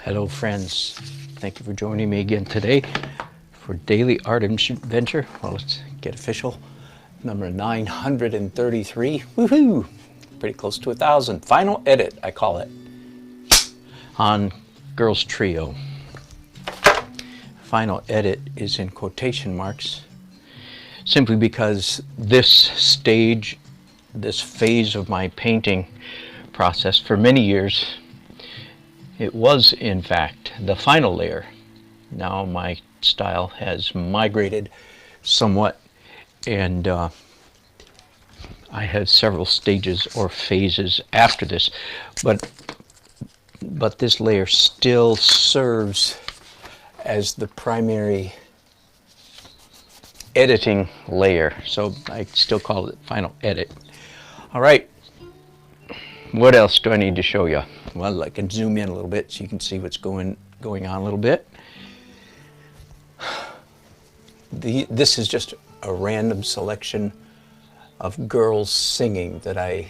Hello friends, thank you for joining me again today for Daily Art Adventure. Well, let's get official. Number 933, woohoo! Pretty close to 1,000. Final edit, I call it, on Girls Trio. Final edit is in quotation marks, simply because this stage, this phase of my painting process for many years, it was, in fact, the final layer. Now my style has migrated somewhat, and I have several stages or phases after this, but this layer still serves as the primary editing layer, so I still call it final edit. All right, what else do I need to show you? Well, I can zoom in a little bit so you can see what's going on a little bit. This is just a random selection of girls singing that I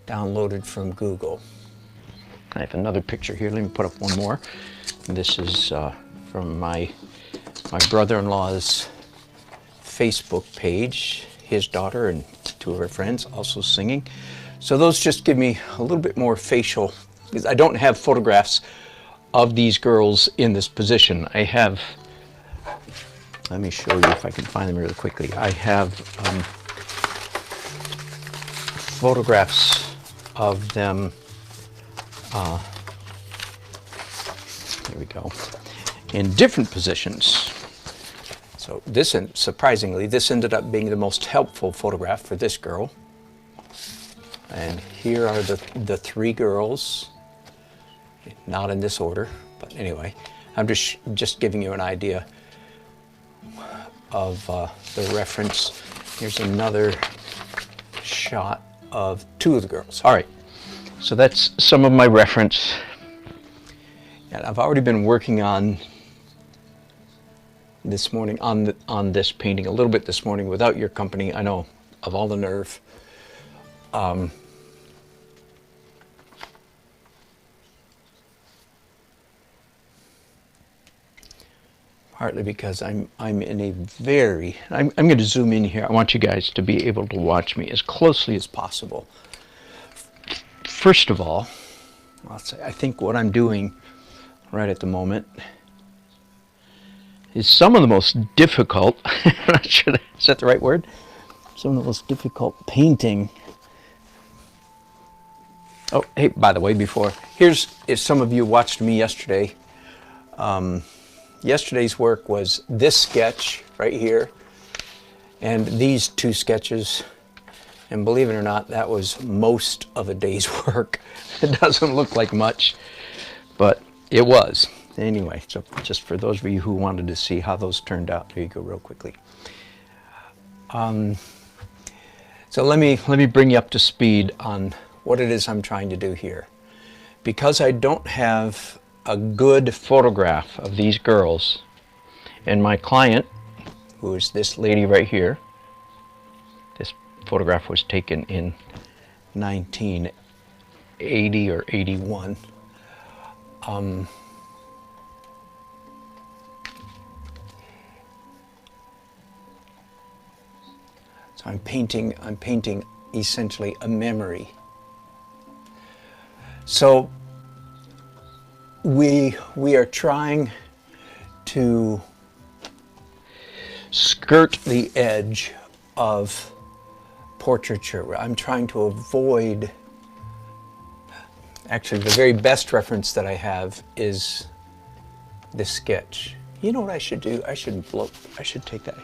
downloaded from Google. I have another picture here. Let me put up one more. This is from my brother-in-law's Facebook page. His daughter and two of her friends also singing. So those just give me a little bit more facial, because I don't have photographs of these girls in this position. I have, let me show you if I can find them really quickly. I have photographs of them, here we go, in different positions. So this, surprisingly, this ended up being the most helpful photograph for this girl. And here are the three girls, not in this order, but anyway, I'm just giving you an idea of the reference. Here's another shot of two of the girls. All right, so that's some of my reference. And I've already been working on this morning, on this painting a little bit this morning without your company. I know, of all the nerve. Partly because I'm in a very, I'm going to zoom in here. I want you guys to be able to watch me as closely as possible. First of all, I'll say, I think what I'm doing right at the moment is some of the most difficult, I'm not sure, is that the right word? Some of the most difficult painting. Oh, hey, by the way, before, if some of you watched me yesterday, yesterday's work was this sketch right here and these two sketches, and believe it or not, that was most of a day's work. It doesn't look like much, but it was. Anyway, so just for those of you who wanted to see how those turned out, there you go real quickly. So let me bring you up to speed on what it is I'm trying to do here. Because I don't have a good photograph of these girls, and my client, who is this lady right here, this photograph was taken in 1980 or 81. So I'm painting essentially a memory. So we are trying to skirt the edge of portraiture. I'm trying to avoid, actually the very best reference that I have is this sketch. You know what I should do? I should take that.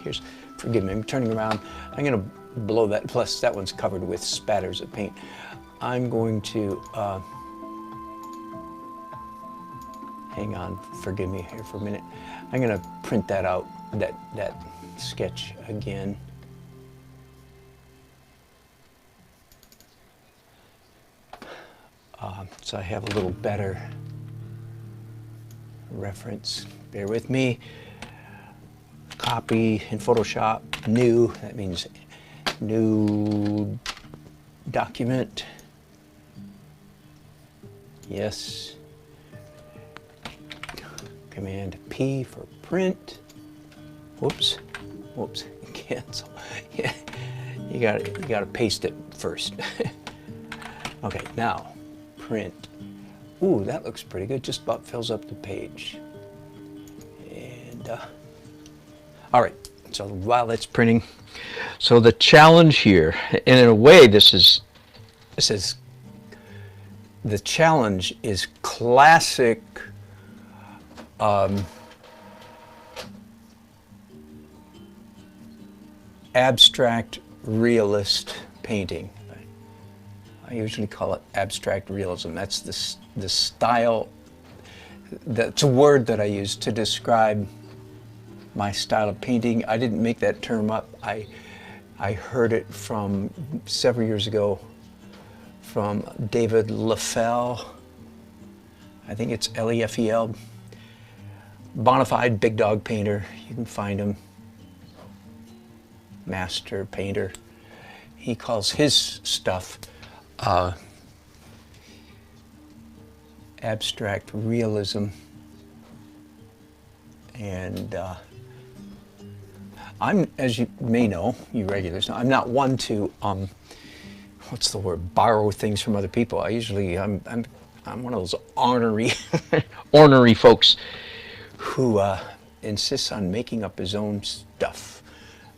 Forgive me, I'm turning around. I'm gonna blow that, plus that one's covered with spatters of paint. I'm going to, hang on, forgive me here for a minute. I'm going to print that out, that sketch again. So I have a little better reference. Bear with me. Copy in Photoshop, new, that means new document. Yes. Command P for print. Whoops, cancel. Yeah, you gotta paste it first. Okay, now print. Ooh, that looks pretty good. Just about fills up the page. And all right. So while it's printing, so the challenge here, and in a way, this is the challenge is classic. Abstract realist painting. I usually call it abstract realism. That's the style. That's a word that I use to describe my style of painting. I didn't make that term up. I heard it from several years ago from David Lefel. I think it's Lefel. Bonafide big dog painter. You can find him. Master painter. He calls his stuff abstract realism. And I'm, as you may know, you regulars know, I'm not one to what's the word? Borrow things from other people. I usually I'm one of those ornery folks who insists on making up his own stuff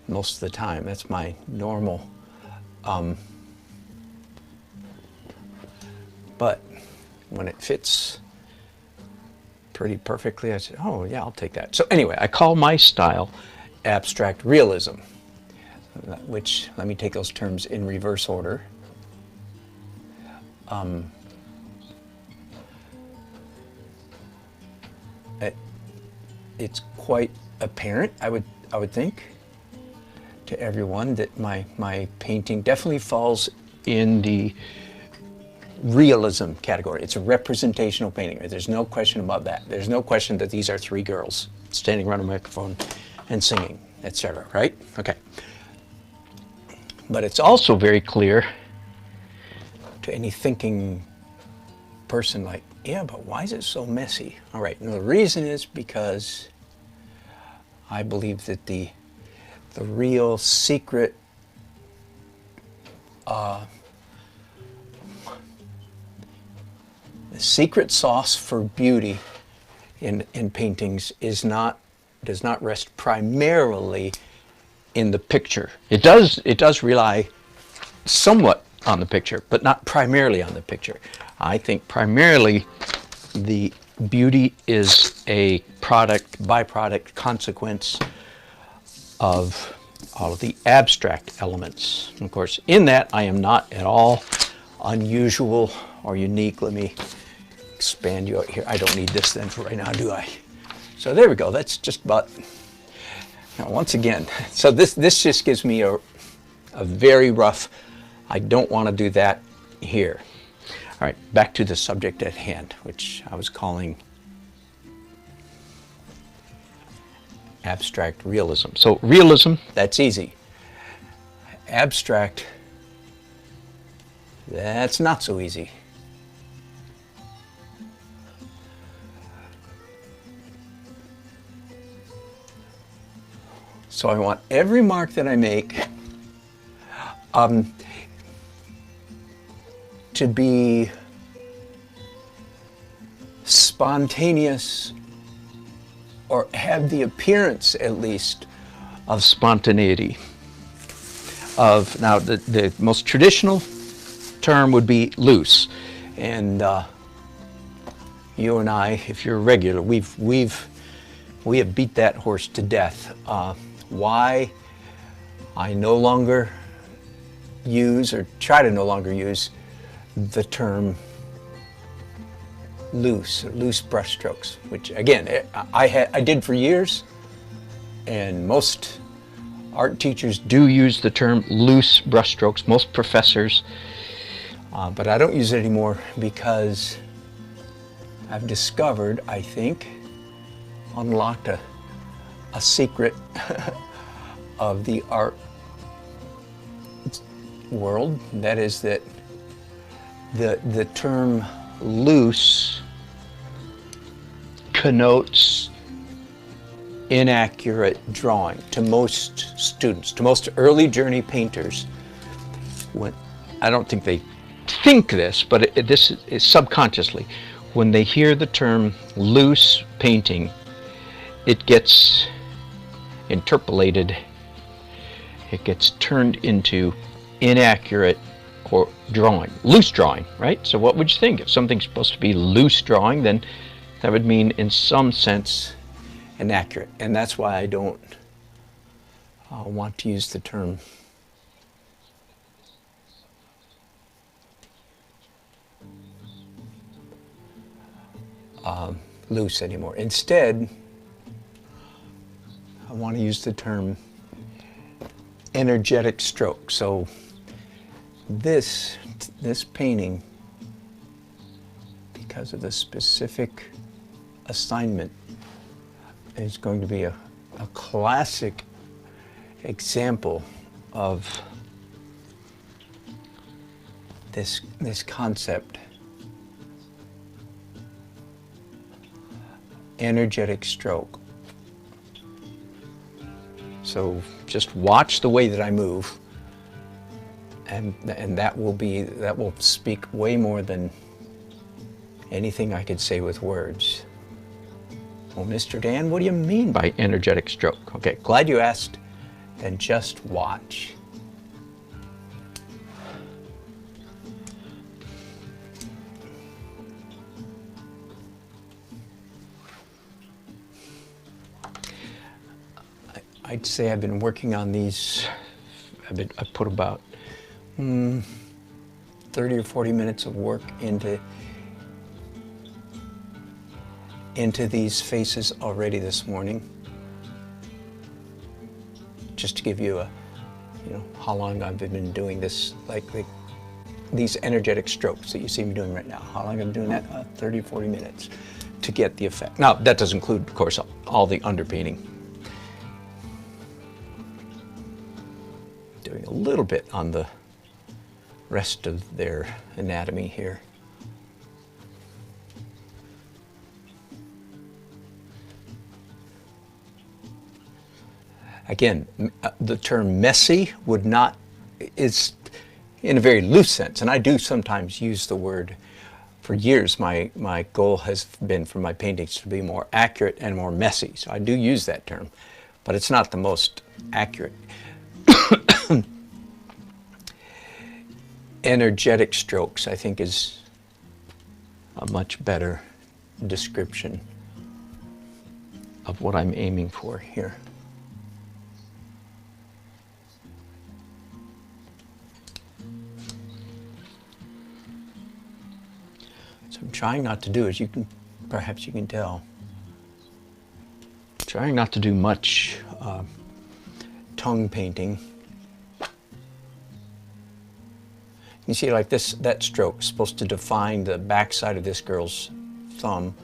most of the time. That's my normal. But when it fits pretty perfectly, I said, oh yeah, I'll take that. So anyway, I call my style abstract realism, which, let me take those terms in reverse order. It's quite apparent, I would think, to everyone that my painting definitely falls in the realism category. It's a representational painting. There's no question about that. There's no question that these are three girls standing around a microphone and singing, etc. Right? Okay. But it's also very clear to any thinking person, like, yeah, but why is it so messy? All right. And the reason is because I believe that the real secret the secret sauce for beauty in paintings does not rest primarily in the picture. It does rely somewhat on the picture, but not primarily on the picture. I think primarily the beauty is a byproduct, consequence of all of the abstract elements. And of course, in that, I am not at all unusual or unique. Let me expand you out here. I don't need this then for right now, do I? So there we go. That's just about. Now, once again, so this just gives me a very rough. I don't want to do that here. All right, back to the subject at hand, which I was calling abstract realism. So realism, that's easy. Abstract, that's not so easy. So I want every mark that I make to be spontaneous, or have the appearance, at least, of spontaneity. Now, the most traditional term would be loose, and you and I, if you're regular, we have beat that horse to death. Why I no longer use, or try to no longer use, the term loose brushstrokes, which again I did for years, and most art teachers do use the term loose brushstrokes, most professors, but I don't use it anymore because I've discovered, I think, unlocked a secret of the art world. That is that the term loose connotes inaccurate drawing to most students, to most early journey painters. I don't think they think this, but this is subconsciously. When they hear the term loose painting, it gets interpolated, it gets turned into inaccurate or drawing, loose drawing, right? So what would you think? If something's supposed to be loose drawing, then that would mean in some sense inaccurate. And that's why I don't want to use the term loose anymore. Instead, I want to use the term energetic stroke. So this painting, because of the specific assignment, is going to be a classic example of this concept, energetic stroke. So just watch the way that I move, and that will speak way more than anything I could say with words. Well, Mr. Dan, what do you mean by energetic stroke? Okay, glad you asked. Then just watch. I'd say I've been working on these. I've put about 30 or 40 minutes of work into these faces already this morning. Just to give you how long I've been doing this, like these energetic strokes that you see me doing right now. How long I've been doing that? 30 or 40 minutes to get the effect. Now that does include, of course, all the underpainting. Doing a little bit on the rest of their anatomy here. Again, the term messy is in a very loose sense, and I do sometimes use the word. For years, my goal has been for my paintings to be more accurate and more messy, so I do use that term, but it's not the most accurate. Energetic strokes, I think, is a much better description of what I'm aiming for here. So I'm trying not to do, as perhaps you can tell, trying not to do much tongue painting. You see, like that stroke is supposed to define the backside of this girl's thumb,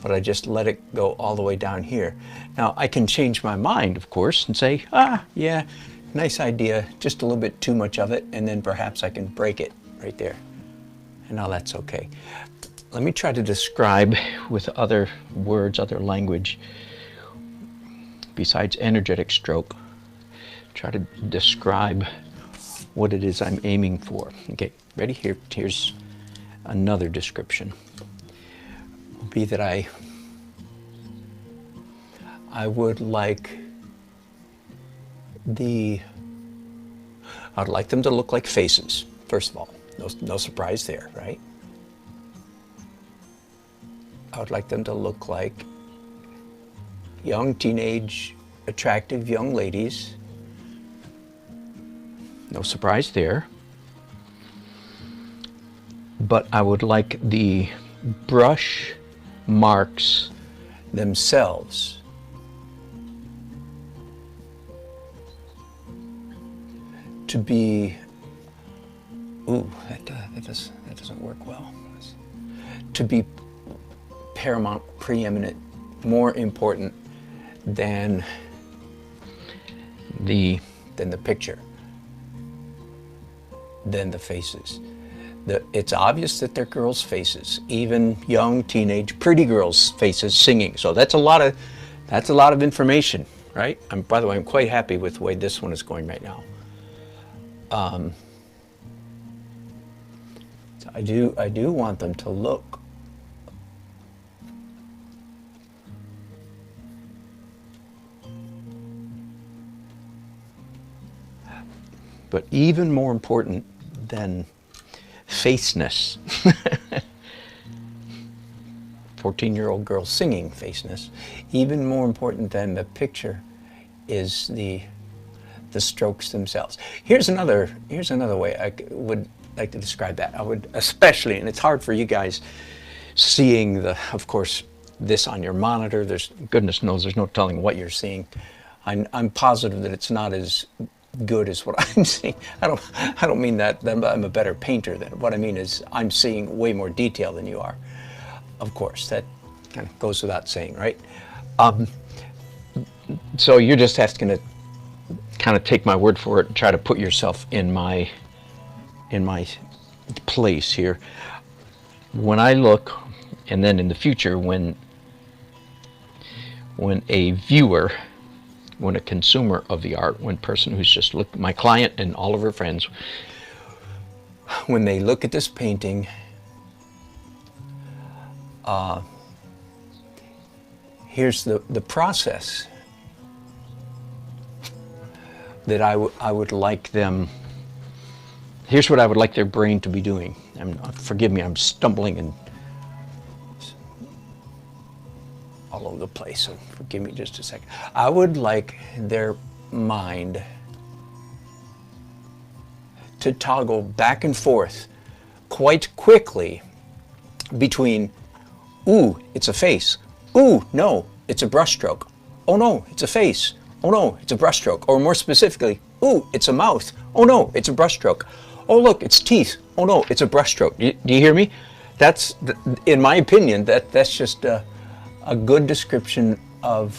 but I just let it go all the way down here. Now, I can change my mind, of course, and say, yeah, nice idea, just a little bit too much of it, and then perhaps I can break it right there. And now that's okay. Let me try to describe with other words, other language, besides energetic stroke, try to describe what it is I'm aiming for. Okay, ready? Here's another description. It would be that I would like I'd like them to look like faces, first of all. No surprise there, right? I would like them to look like young, teenage, attractive young ladies. No surprise there. But I would like the brush marks themselves to be, that doesn't work well. To be paramount, preeminent, more important than the picture, than the faces. It's obvious that they're girls' faces, even young, teenage, pretty girls' faces singing. So that's a lot of That's a lot of information, right? By the way, I'm quite happy with the way this one is going right now. So I do want them to look but even more important than faceness. 14-year-old girl singing faceness. Even more important than the picture is the strokes themselves. Here's another way I would like to describe that. I would especially, and it's hard for you guys seeing of course, this on your monitor. There's, goodness knows, there's no telling what you're seeing. I'm positive that it's not as good as what I'm seeing. I don't mean that I'm a better painter than. What I mean is I'm seeing way more detail than you are. Of course, that kind of goes without saying, right? So you're just asking to kind of take my word for it and try to put yourself in my place here. When I look, and then in the future, when a viewer, when a consumer of the art, when a person who's just looked, my client and all of her friends, when they look at this painting, here's the process that I would like them, here's what I would like their brain to be doing. Forgive me, I'm stumbling and all over the place, so forgive me just a second. I would like their mind to toggle back and forth quite quickly between, ooh, it's a face. Ooh, no, it's a brushstroke. Oh no, it's a face. Oh no, it's a brushstroke. Or more specifically, ooh, it's a mouth. Oh no, it's a brushstroke. Oh look, it's teeth. Oh no, it's a brushstroke. Do you hear me? That's, in my opinion, that's just a good description of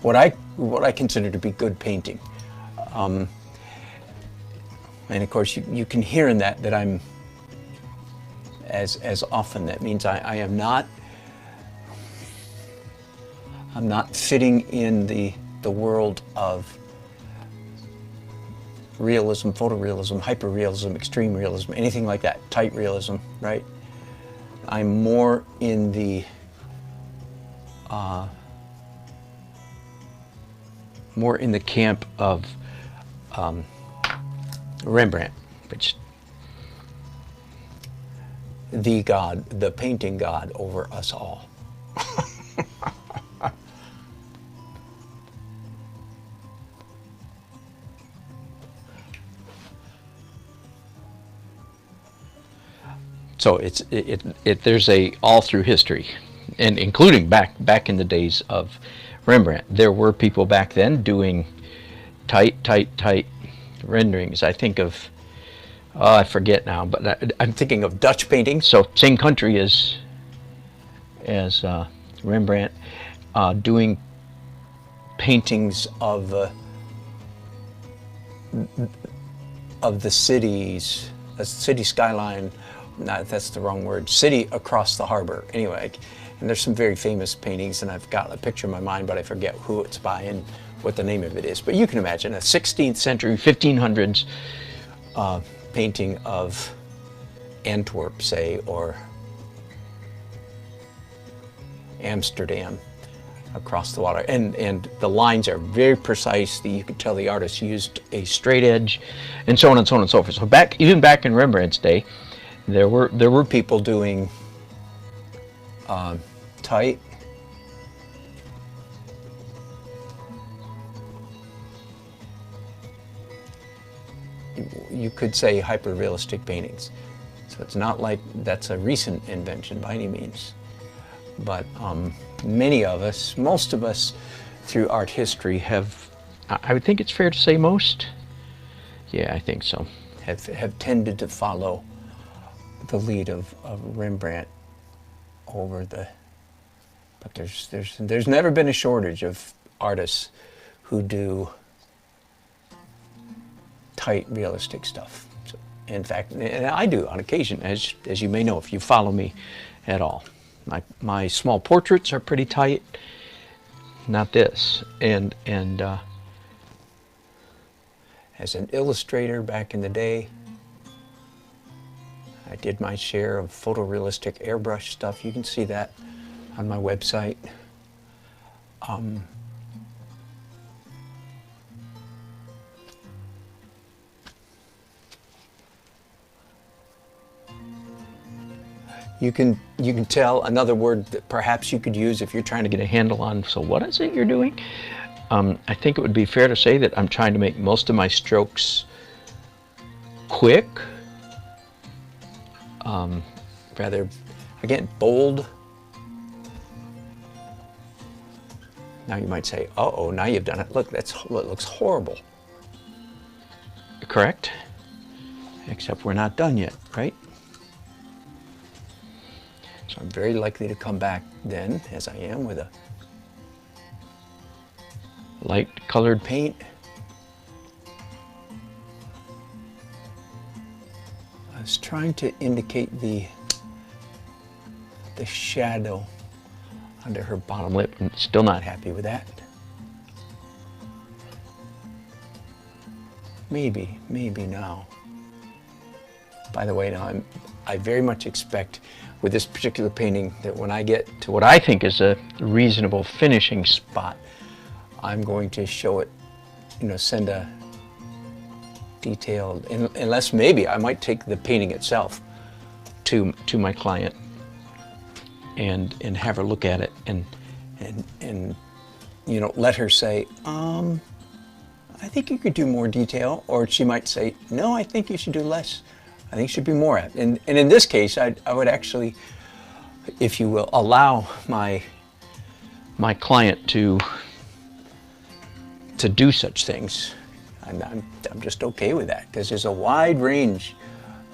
what I consider to be good painting. And of course, you can hear in that I'm, as often, that means I'm not fitting in the world of realism, photorealism, hyperrealism, extreme realism, anything like that, tight realism, right? I'm more in the camp of Rembrandt, which the painting god over us all. So there's all through history, and including back in the days of Rembrandt, there were people back then doing tight renderings. I think of, I forget now, but I'm thinking of Dutch painting. So same country as Rembrandt, doing paintings of the cities, a city skyline. Not, that's the wrong word. City across the harbor. Anyway, and there's some very famous paintings, and I've got a picture in my mind, but I forget who it's by and what the name of it is. But you can imagine a 16th century, 1500s painting of Antwerp, say, or Amsterdam across the water, and the lines are very precise. You could tell the artist used a straight edge, and so on and so on and so forth. So even back in Rembrandt's day, there were people doing tight, you could say hyper-realistic paintings. So it's not like that's a recent invention by any means, but many of us, most of us through art history have, I would think it's fair to say most, yeah, I think so, have tended to follow the lead of Rembrandt over the, but there's never been a shortage of artists who do tight, realistic stuff. So, in fact, and I do on occasion, as you may know if you follow me at all. My small portraits are pretty tight. not this. And as an illustrator back in the day, I did my share of photorealistic airbrush stuff. You can see that on my website. You can tell another word that perhaps you could use if you're trying to get a handle on, so what is it you're doing? I think it would be fair to say that I'm trying to make most of my strokes quick, rather, again, bold. Now you might say, uh-oh, now you've done it. Look, that looks horrible. Correct? Except we're not done yet, right? So I'm very likely to come back then, as I am, with a light colored paint. I was trying to indicate the shadow under her bottom lip. I'm still not happy with that. Maybe now. By the way, now I very much expect with this particular painting that when I get to what I think is a reasonable finishing spot, I'm going to show it, send a detailed, unless maybe I might take the painting itself to my client and have her look at it and let her say, I think you could do more detail, or she might say, no, I think you should do less. I think it should be more. And in this case, I would actually, if you will, allow my client to do such things. I'm just okay with that, because there's a wide range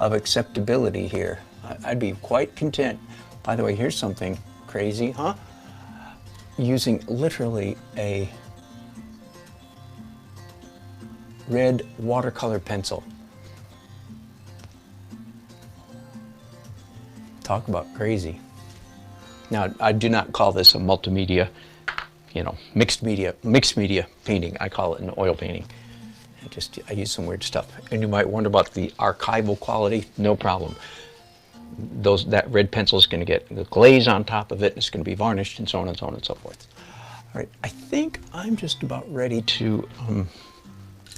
of acceptability here. I'd be quite content. By the way, here's something crazy, huh? Using literally a red watercolor pencil. Talk about crazy. Now, I do not call this a multimedia, mixed media painting. I call it an oil painting. I use some weird stuff. And you might wonder about the archival quality. No problem. That red pencil is going to get the glaze on top of it, and it's going to be varnished, and so on and so on and so forth. All right, I think I'm just about ready to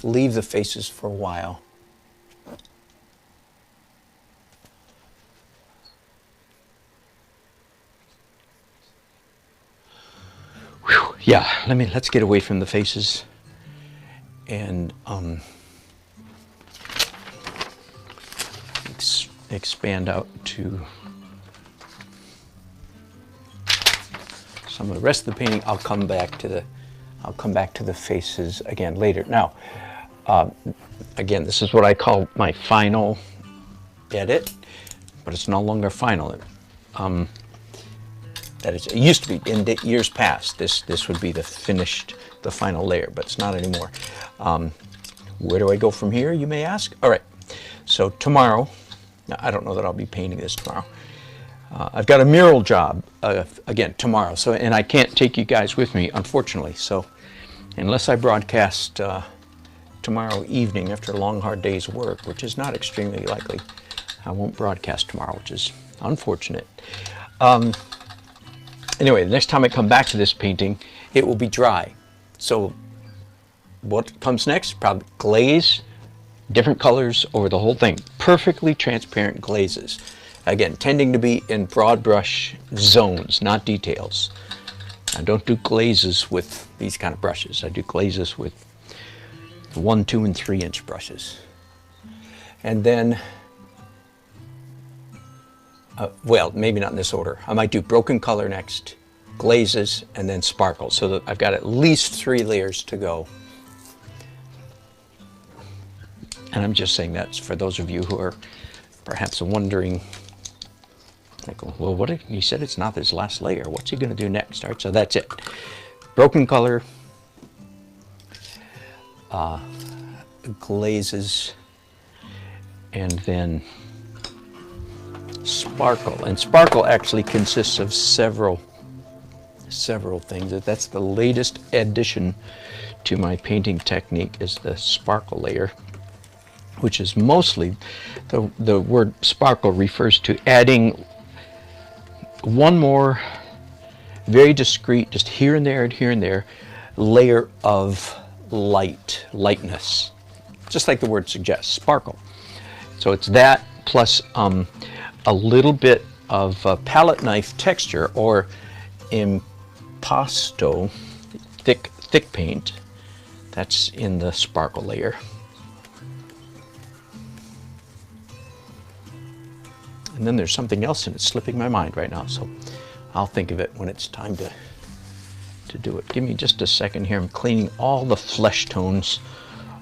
leave the faces for a while. Whew, yeah, let's get away from the faces and expand out to some of the rest of the painting. I'll come back to the faces again later. Now, again, this is what I call my final edit, but it's no longer final. That is, it used to be in years past. This would be the final layer, but it's not anymore. Where do I go from here, you may ask? All right, so tomorrow, now I don't know that I'll be painting this tomorrow. I've got a mural job, again, tomorrow, and I can't take you guys with me, unfortunately, so unless I broadcast tomorrow evening after a long, hard day's work, which is not extremely likely, I won't broadcast tomorrow, which is unfortunate. Anyway, the next time I come back to this painting, it will be dry. So what comes next? Probably glaze, different colors over the whole thing. Perfectly transparent glazes. Again, tending to be in broad brush zones, not details. I don't do glazes with these kind of brushes. I do glazes with 1, 2, and 3 inch brushes. And then, well, maybe not in this order. I might do broken color next, glazes, and then sparkle. So that I've got at least 3 layers to go. And I'm just saying that's for those of you who are perhaps wondering, like, well, what if you said it's not this last layer? What's he going to do next? All right, so that's it. Broken color, glazes, and then sparkle. And sparkle actually consists of several several things. That's the latest addition to my painting technique, is the sparkle layer, which is mostly, the word sparkle refers to adding one more very discreet, just here and there and here and there, layer of lightness, just like the word suggests, sparkle. So it's that plus a little bit of palette knife texture, or impasto, thick paint, that's in the sparkle layer. And then there's something else, and it's slipping my mind right now, so I'll think of it when it's time to do it. Give me just a second here. I'm cleaning all the flesh tones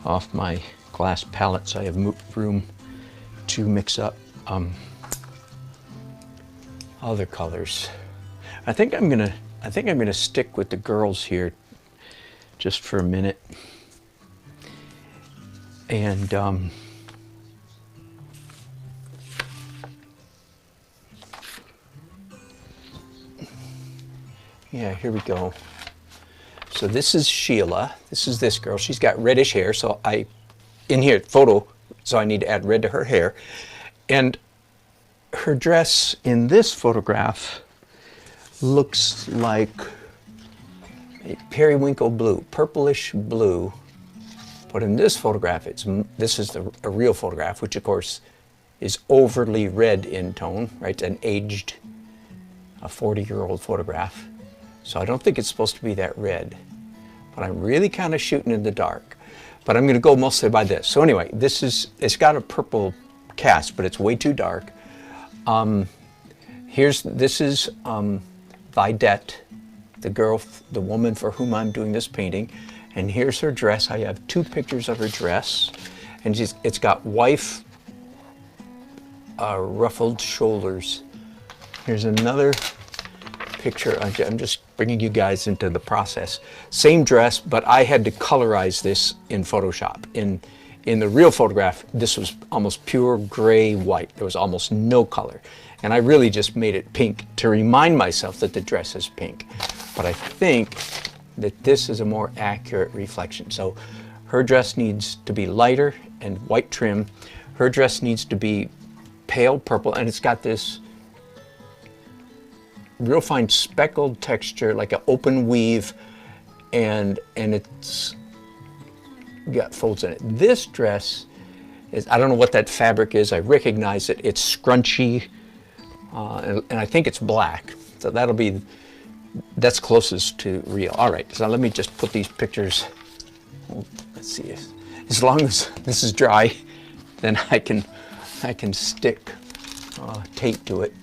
off my glass palette, so I have room to mix up other colors. I think I'm gonna stick with the girls here just for a minute, and yeah, here we go. So this is Sheila. This is this girl. She's got reddish hair, so in here, photo, so I need to add red to her hair. And her dress in this photograph looks like a periwinkle blue, purplish blue. But in this photograph, this is a real photograph, which of course is overly red in tone, right? An aged, a 40-year-old photograph. So I don't think it's supposed to be that red, but I'm really kind of shooting in the dark. But I'm going to go mostly by this. So anyway, it's got a purple cast, but it's way too dark. This is Vidette, the woman for whom I'm doing this painting. And here's her dress. I have two pictures of her dress, and it's got wife ruffled shoulders. Here's another picture. I'm just bringing you guys into the process. Same dress, but I had to colorize this in Photoshop. In the real photograph, this was almost pure gray white. There was almost no color. And I really just made it pink to remind myself that the dress is pink. But I think that this is a more accurate reflection. So her dress needs to be lighter and white trim. Her dress needs to be pale purple, and it's got this real fine speckled texture, like an open weave, and it's got folds in it. This dress is, I don't know what that fabric is. I recognize it. It's scrunchy, and I think it's black. So that's closest to real. All right, so let me just put these pictures. Let's see, as long as this is dry, then I can stick tape to it.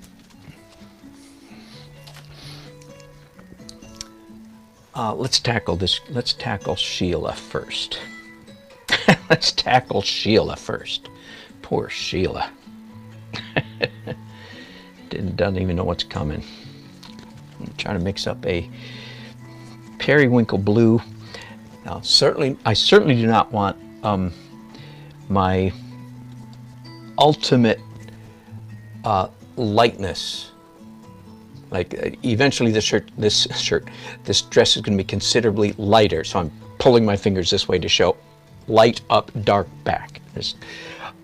Let's tackle this. Let's tackle Sheila first. Let's tackle Sheila first. Poor Sheila. Doesn't even know what's coming. I'm trying to mix up a periwinkle blue. Now, I certainly do not want my ultimate lightness. Like eventually this dress is going to be considerably lighter. So I'm pulling my fingers this way to show light up, dark back.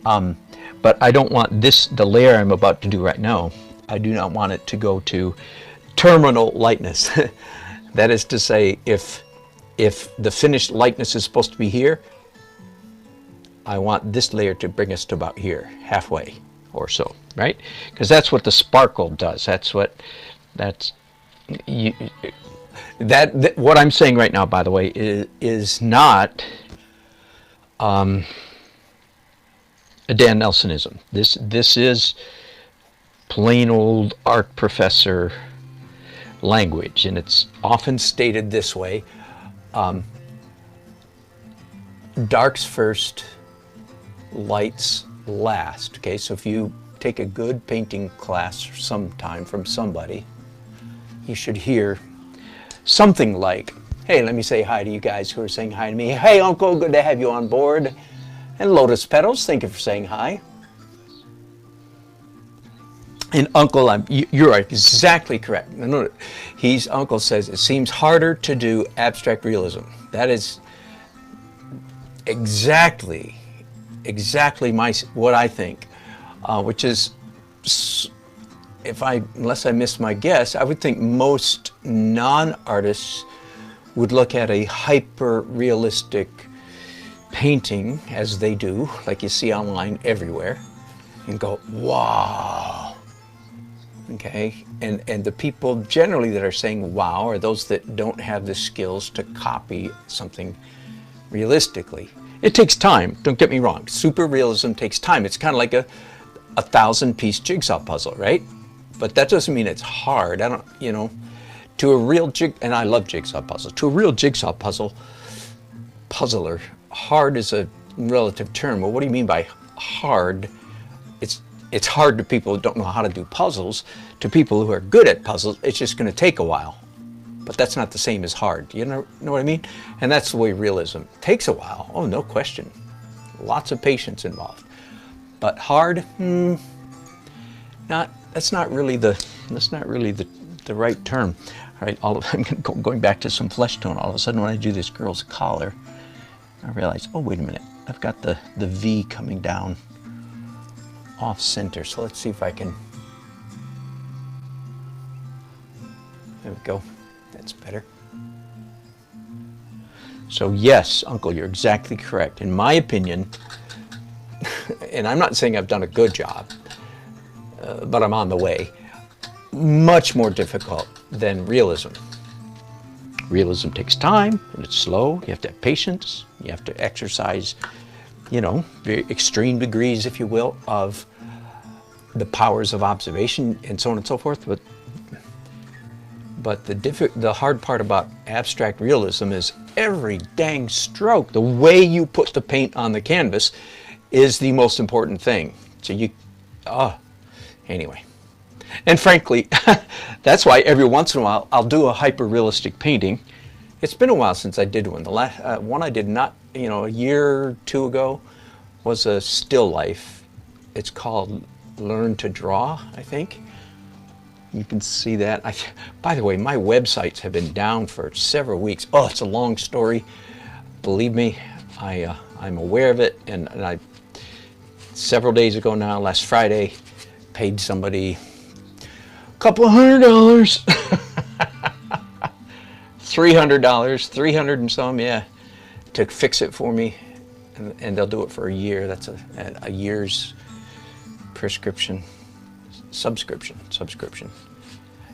But I don't want the layer I'm about to do right now, I do not want it to go to terminal lightness. That is to say, if the finished lightness is supposed to be here, I want this layer to bring us to about here, halfway or so, right? Because that's what the sparkle does. What I'm saying right now, by the way, is not a Dan Nelsonism. This is plain old art professor language, and it's often stated this way: darks first, lights last. Okay, so if you take a good painting class sometime from somebody, you should hear something like, hey, let me say hi to you guys who are saying hi to me. Hey, Uncle, good to have you on board. And Lotus Petals, thank you for saying hi. And Uncle, you're exactly correct. No, Uncle says it seems harder to do abstract realism. That is exactly what I think, which is, unless I missed my guess, I would think most non-artists would look at a hyper-realistic painting, as they do, like you see online everywhere, and go, wow. Okay, and the people generally that are saying wow are those that don't have the skills to copy something realistically. It takes time, don't get me wrong. Super realism takes time. It's kind of like a 1,000-piece jigsaw puzzle, right? But that doesn't mean it's hard. To a real and I love jigsaw puzzles. To a real jigsaw puzzler, hard is a relative term. Well, what do you mean by hard? It's hard to people who don't know how to do puzzles. To people who are good at puzzles, it's just going to take a while. But that's not the same as hard. You know what I mean? And that's the way realism takes a while. Oh, no question. Lots of patience involved. But hard, that's not really the right term. All right, I'm going back to some flesh tone. All of a sudden, when I do this girl's collar, I realize, oh, wait a minute. I've got the V coming down off center. So let's see if I can. There we go. That's better. So yes, Uncle, you're exactly correct. In my opinion, and I'm not saying I've done a good job, but I'm on the way, much more difficult than realism. Realism takes time, and it's slow. You have to have patience. You have to exercise, very extreme degrees, if you will, of the powers of observation and so on and so forth. But the hard part about abstract realism is every dang stroke, the way you put the paint on the canvas is the most important thing. So anyway. And frankly, that's why every once in a while I'll do a hyper-realistic painting. It's been a while since I did one. The last one I did not, a year or two ago was a still life. It's called Learn to Draw, I think. You can see that. By the way, my websites have been down for several weeks. Oh, it's a long story. Believe me, I'm aware of it. And I, several days ago now, last Friday, paid somebody a couple of $100. $300, 300 and some, yeah, to fix it for me. And they'll do it for a year. That's a year's subscription.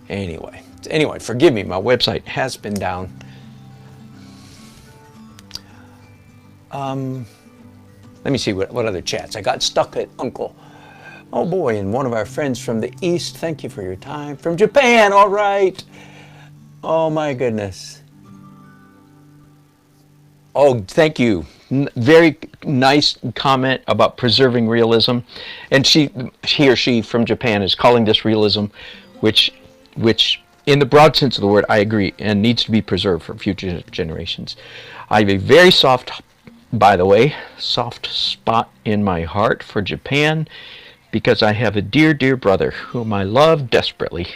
Anyway, forgive me, my website has been down. Let me see what other chats. I got stuck at Uncle. Oh boy, and one of our friends from the East, thank you for your time. From Japan, all right. Oh my goodness. Oh, thank you. Very nice comment about preserving realism. And he or she from Japan is calling this realism, which in the broad sense of the word, I agree, and needs to be preserved for future generations. I have a very soft spot in my heart for Japan because I have a dear, dear brother whom I love desperately,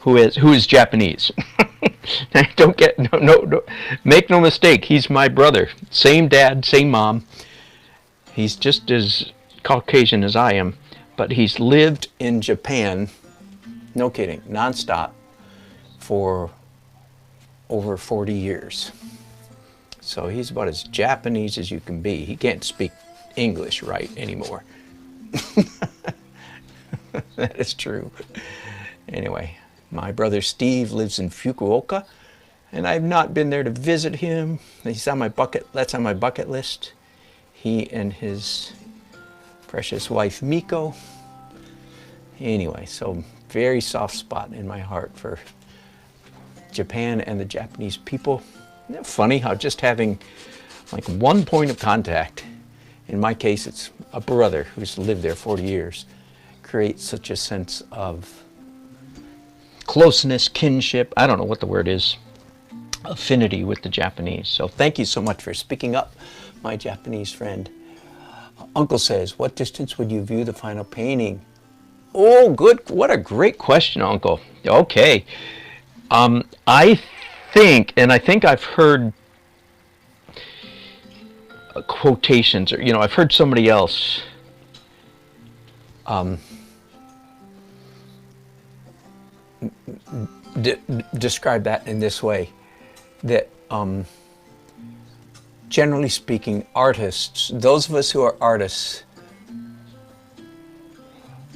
who is Japanese. Make no mistake, he's my brother. Same dad, same mom. He's just as Caucasian as I am, but he's lived in Japan, no kidding, nonstop, for over 40 years. So he's about as Japanese as you can be. He can't speak English right anymore. That is true. Anyway, my brother Steve lives in Fukuoka, and I've not been there to visit him. That's on my bucket list. He and his precious wife Miko. Anyway, so very soft spot in my heart for Japan and the Japanese people. Isn't it funny how just having like one point of contact, in my case it's a brother who's lived there 40 years, creates such a sense of closeness, kinship, I don't know what the word is, affinity with the Japanese. So thank you so much for speaking up, my Japanese friend. Uncle says, what distance would you view the final painting? Oh, good. What a great question, Uncle. Okay. I think, and I think I've heard quotations, or, you know, I've heard somebody else describe that in this way, that generally speaking, artists, those of us who are artists,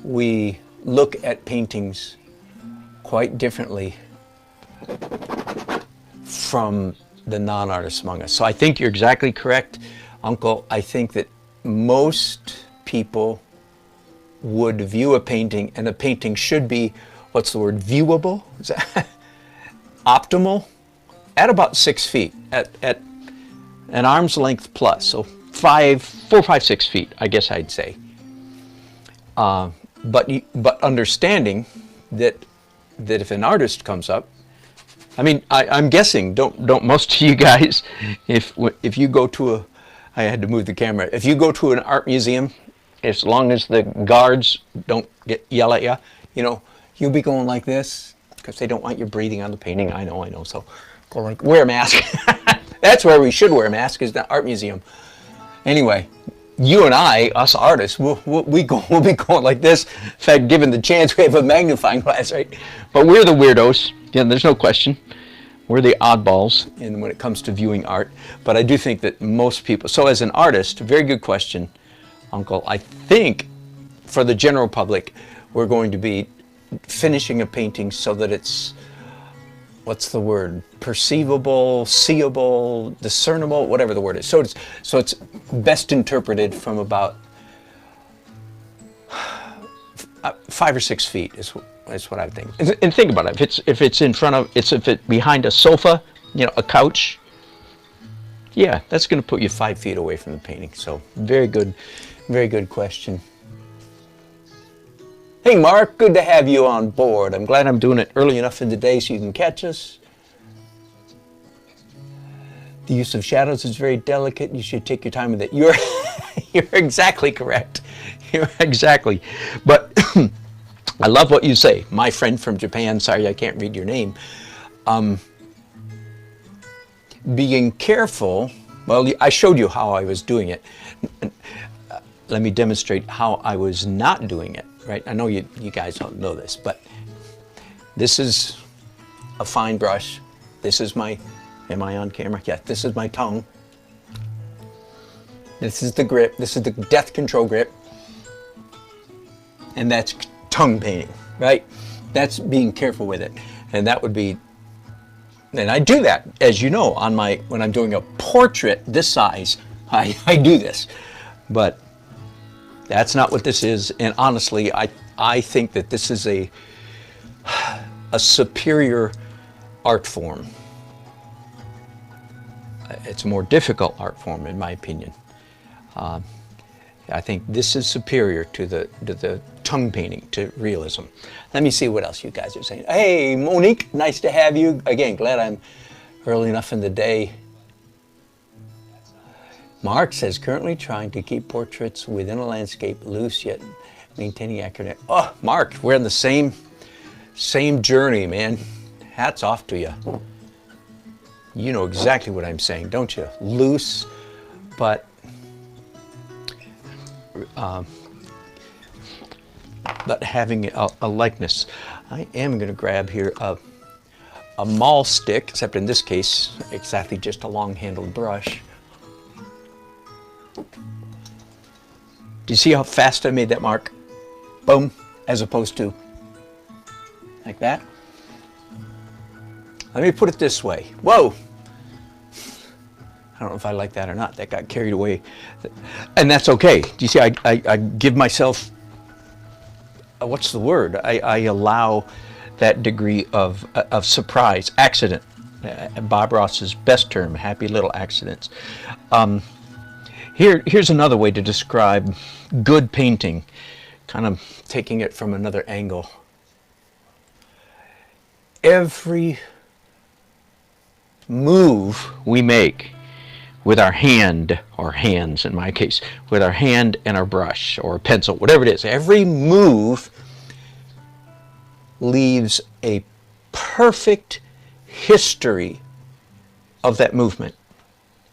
we look at paintings quite differently from the non-artists among us. So I think you're exactly correct, Uncle. I think that most people would view a painting, and a painting should be, what's the word, viewable? Is that optimal? At about 6 feet, at an arm's length plus, so 4, 5, 6 feet, I guess I'd say. But understanding that if an artist comes up, I mean, I'm guessing, don't most of you guys, if you go to I had to move the camera, if you go to an art museum, as long as the guards don't yell at you, you know, you'll be going like this, because they don't want you breathing on the painting. I know, so go like, wear a mask. That's where we should wear a mask, is the art museum. Anyway, you and I, us artists, we'll be going like this. In fact, given the chance, we have a magnifying glass, right? But we're the weirdos. Yeah, there's no question. We're the oddballs when it comes to viewing art. But I do think that most people, so as an artist, very good question, Uncle. I think for the general public, we're going to be finishing a painting so that it's, what's the word, perceivable, seeable, discernible, whatever the word is. So it's best interpreted from about 5 or 6 feet is what I think. And think about it. If it's in front of, if it's behind a sofa, you know, a couch, yeah, that's going to put you 5 feet away from the painting. So very good question. Hey Mark, good to have you on board. I'm glad I'm doing it early enough in the day so you can catch us. The use of shadows is very delicate. You should take your time with it. You're exactly correct. You're exactly. But I love what you say. My friend from Japan, sorry I can't read your name. Being careful, well, I showed you how I was doing it. Let me demonstrate how I was not doing it. Right? I know you guys don't know this, but this is a fine brush. This is my, am I on camera? Yeah, this is my tongue. This is the grip. This is the death control grip. And that's tongue painting, right? That's being careful with it. And that would be, and I do that, as you know, on my, when I'm doing a portrait this size, I do this. But that's not what this is, and honestly, I think that this is a superior art form. It's a more difficult art form, in my opinion. I think this is superior to the tongue painting, to realism. Let me see what else you guys are saying. Hey, Monique, nice to have you. Again, glad I'm early enough in the day. Mark says, currently trying to keep portraits within a landscape loose yet maintaining accurate. Oh, Mark, we're on the same journey, man. Hats off to you. You know exactly what I'm saying, don't you? Loose, but having a likeness. I am going to grab here a maul stick, except in this case, exactly just a long-handled brush. Do you see how fast I made that mark? Boom, as opposed to like that. Let me put it this way. Whoa! I don't know if I like that or not. That got carried away. And that's okay. Do you see, I give myself, what's the word? I allow that degree of surprise, accident. Bob Ross's best term, happy little accidents. Here's another way to describe good painting, kind of taking it from another angle. Every move we make with our hand, or hands in my case, with our hand and our brush or pencil, whatever it is, every move leaves a perfect history of that movement.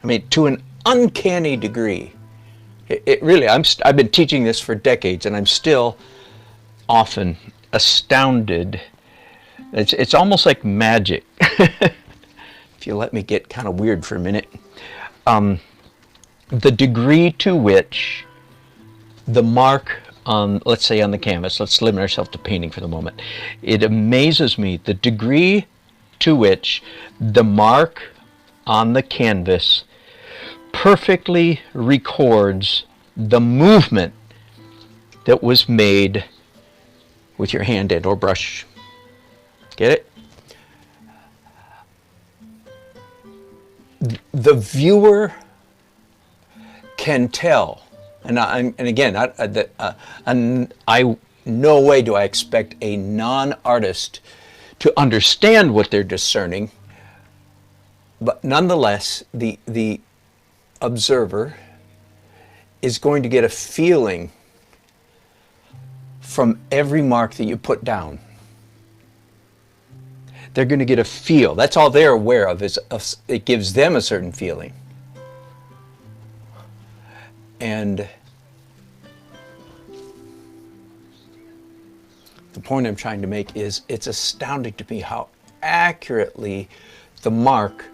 I mean, to an uncanny degree. It really, I've been teaching this for decades, and I'm still often astounded. It's almost like magic. If you let me get kind of weird for a minute. The degree to which the mark on, let's say on the canvas, let's limit ourselves to painting for the moment. It amazes me the degree to which the mark on the canvas perfectly records the movement that was made with your hand and or brush. Get it? The viewer can tell, and again, no way do I expect a non-artist to understand what they're discerning, but nonetheless, the observer is going to get a feeling from every mark that you put down. They're going to get a feel. That's all they're aware of, it gives them a certain feeling. And the point I'm trying to make is it's astounding to me how accurately the mark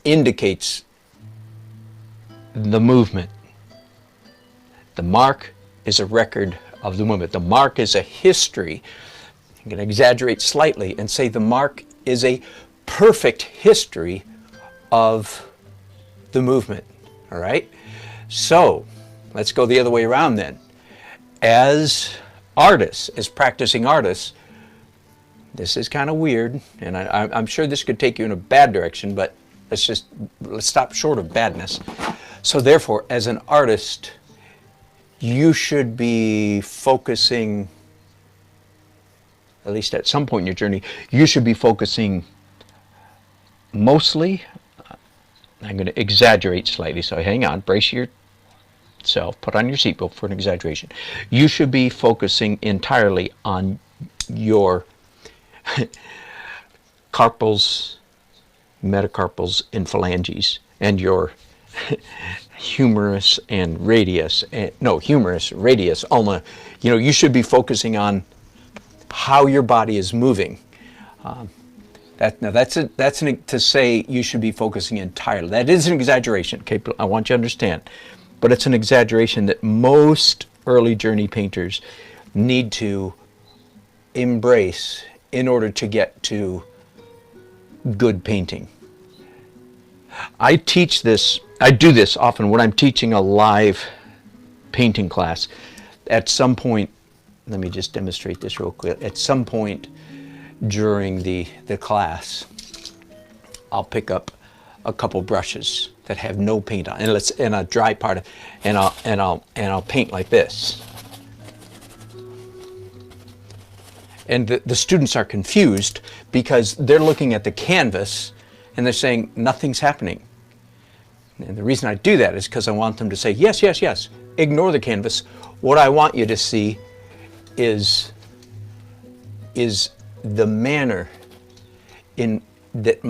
indicates the movement. The mark is a record of the movement. The mark is a history. I'm going to exaggerate slightly and say the mark is a perfect history of the movement. All right? So, let's go the other way around then. As artists, as practicing artists, this is kind of weird, and I'm sure this could take you in a bad direction, but let's stop short of badness. So therefore, as an artist, you should be focusing, at least at some point in your journey, you should be focusing mostly, I'm going to exaggerate slightly, so hang on, brace yourself, put on your seatbelt for an exaggeration. You should be focusing entirely on your carpals, metacarpals, and phalanges, and your humerus and radius, humerus, radius, ulna. You should be focusing on how your body is moving. To say you should be focusing entirely. That is an exaggeration, okay? I want you to understand. But it's an exaggeration that most early journey painters need to embrace in order to get to good painting. I teach this, I do this often when I'm teaching a live painting class. At some point, let me just demonstrate this real quick. At some point during the class, I'll pick up a couple brushes that have no paint on, and a dry part, and I'll paint like this. And the students are confused because they're looking at the canvas and they're saying nothing's happening. And the reason I do that is because I want them to say yes, yes, yes. Ignore the canvas. What I want you to see is the manner in that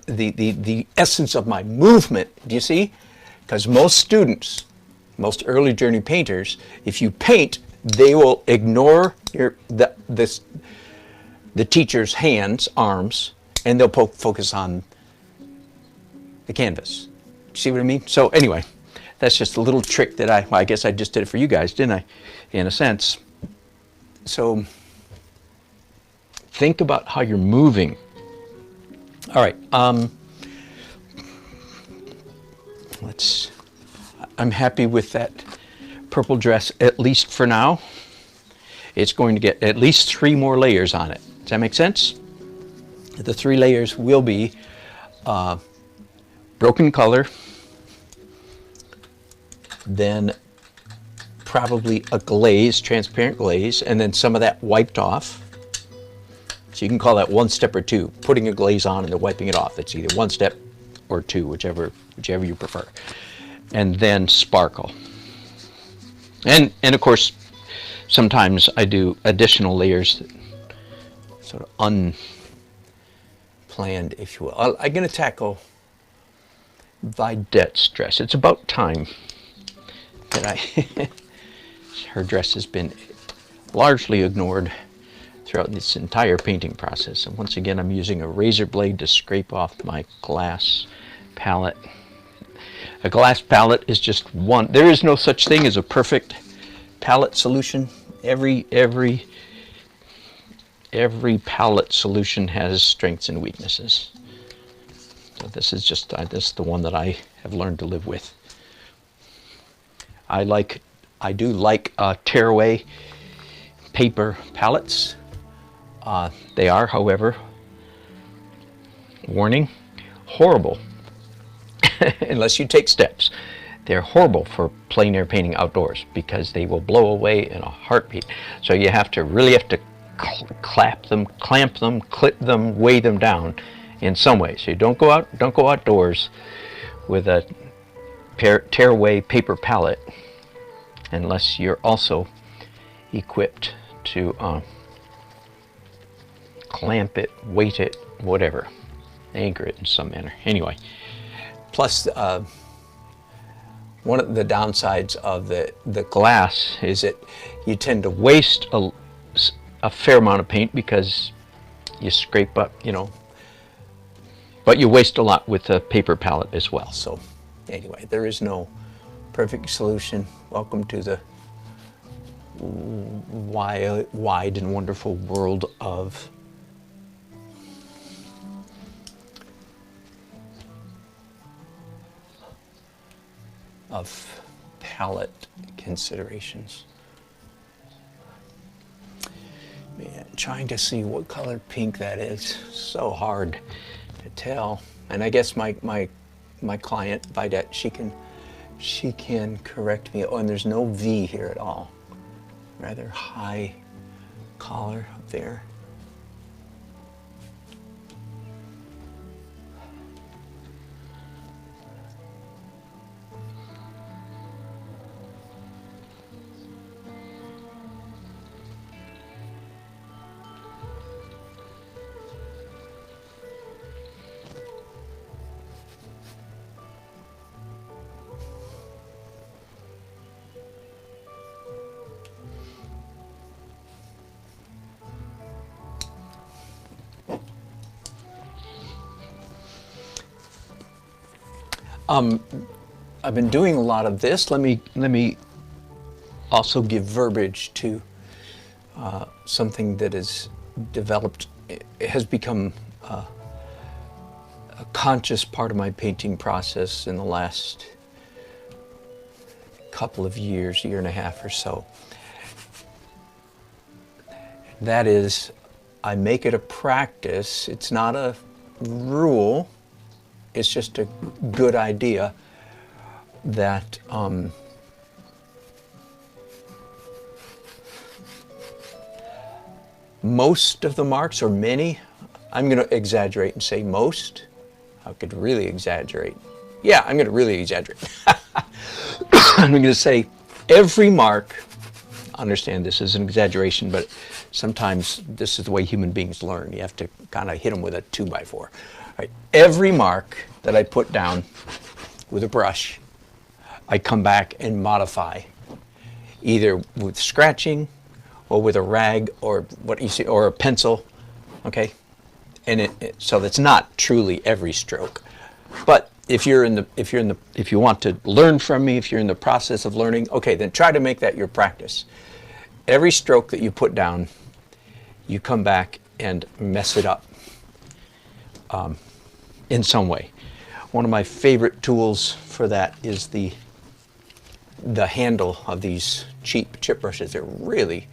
the essence of my movement. Do you see? Because most students, most early journey painters, if you paint, they will ignore the teacher's hands, arms, and they'll focus on the canvas. See what I mean? So anyway, that's just a little trick that I guess I just did it for you guys, didn't I? In a sense. So think about how you're moving. All right. I'm happy with that purple dress, at least for now. It's going to get at least 3 more layers on it. Does that make sense? The 3 layers will be broken color, then probably a glaze, transparent glaze, and then some of that wiped off. So you can call that 1 step or 2, putting a glaze on and then wiping it off. It's either 1 step or 2, whichever you prefer. And then sparkle. And of course, sometimes I do additional layers, that sort of unplanned, if you will. I'm going to tackle Vidette dress. It's about time that her dress has been largely ignored throughout this entire painting process. And once again, I'm using a razor blade to scrape off my glass palette. A glass palette is just one. There is no such thing as a perfect palette solution. Every palette solution has strengths and weaknesses. So this is just this is the one that I have learned to live with. I do like tearaway paper palettes. They are, however, warning, horrible. Unless you take steps. They're horrible for plein air painting outdoors because they will blow away in a heartbeat. So you really have to clamp them, clip them, weigh them down in some way. So you don't go outdoors with a tearaway paper palette unless you're also equipped to clamp it, weight it, whatever, anchor it in some manner. Anyway, plus one of the downsides of the glass is that you tend to waste a fair amount of paint because you scrape up, but you waste a lot with a paper palette as well. So anyway, there is no perfect solution. Welcome to the wide and wonderful world of palette considerations. Man, trying to see what color pink that is, so hard to tell. And I guess my client Vidette, she can correct me. Oh, and there's no V here at all. Rather high collar up there. I've been doing a lot of this. Let me also give verbiage to something that is developed. It has become a conscious part of my painting process in the last couple of years, year and a half or so. That is, I make it a practice. It's not a rule. It's just a good idea that most of the marks, or many, I'm going to exaggerate and say most. I could really exaggerate. Yeah, I'm going to really exaggerate. I'm going to say every mark, understand this is an exaggeration, but sometimes this is the way human beings learn. You have to kind of hit them with a 2x4. Right. Every mark that I put down with a brush, I come back and modify, either with scratching or with a rag or what you see, or a pencil. Okay, and so that's not truly every stroke. But if you want to learn from me, if you're in the process of learning, okay, then try to make that your practice. Every stroke that you put down, you come back and mess it up. In some way. One of my favorite tools for that is the handle of these cheap chip brushes. They're really,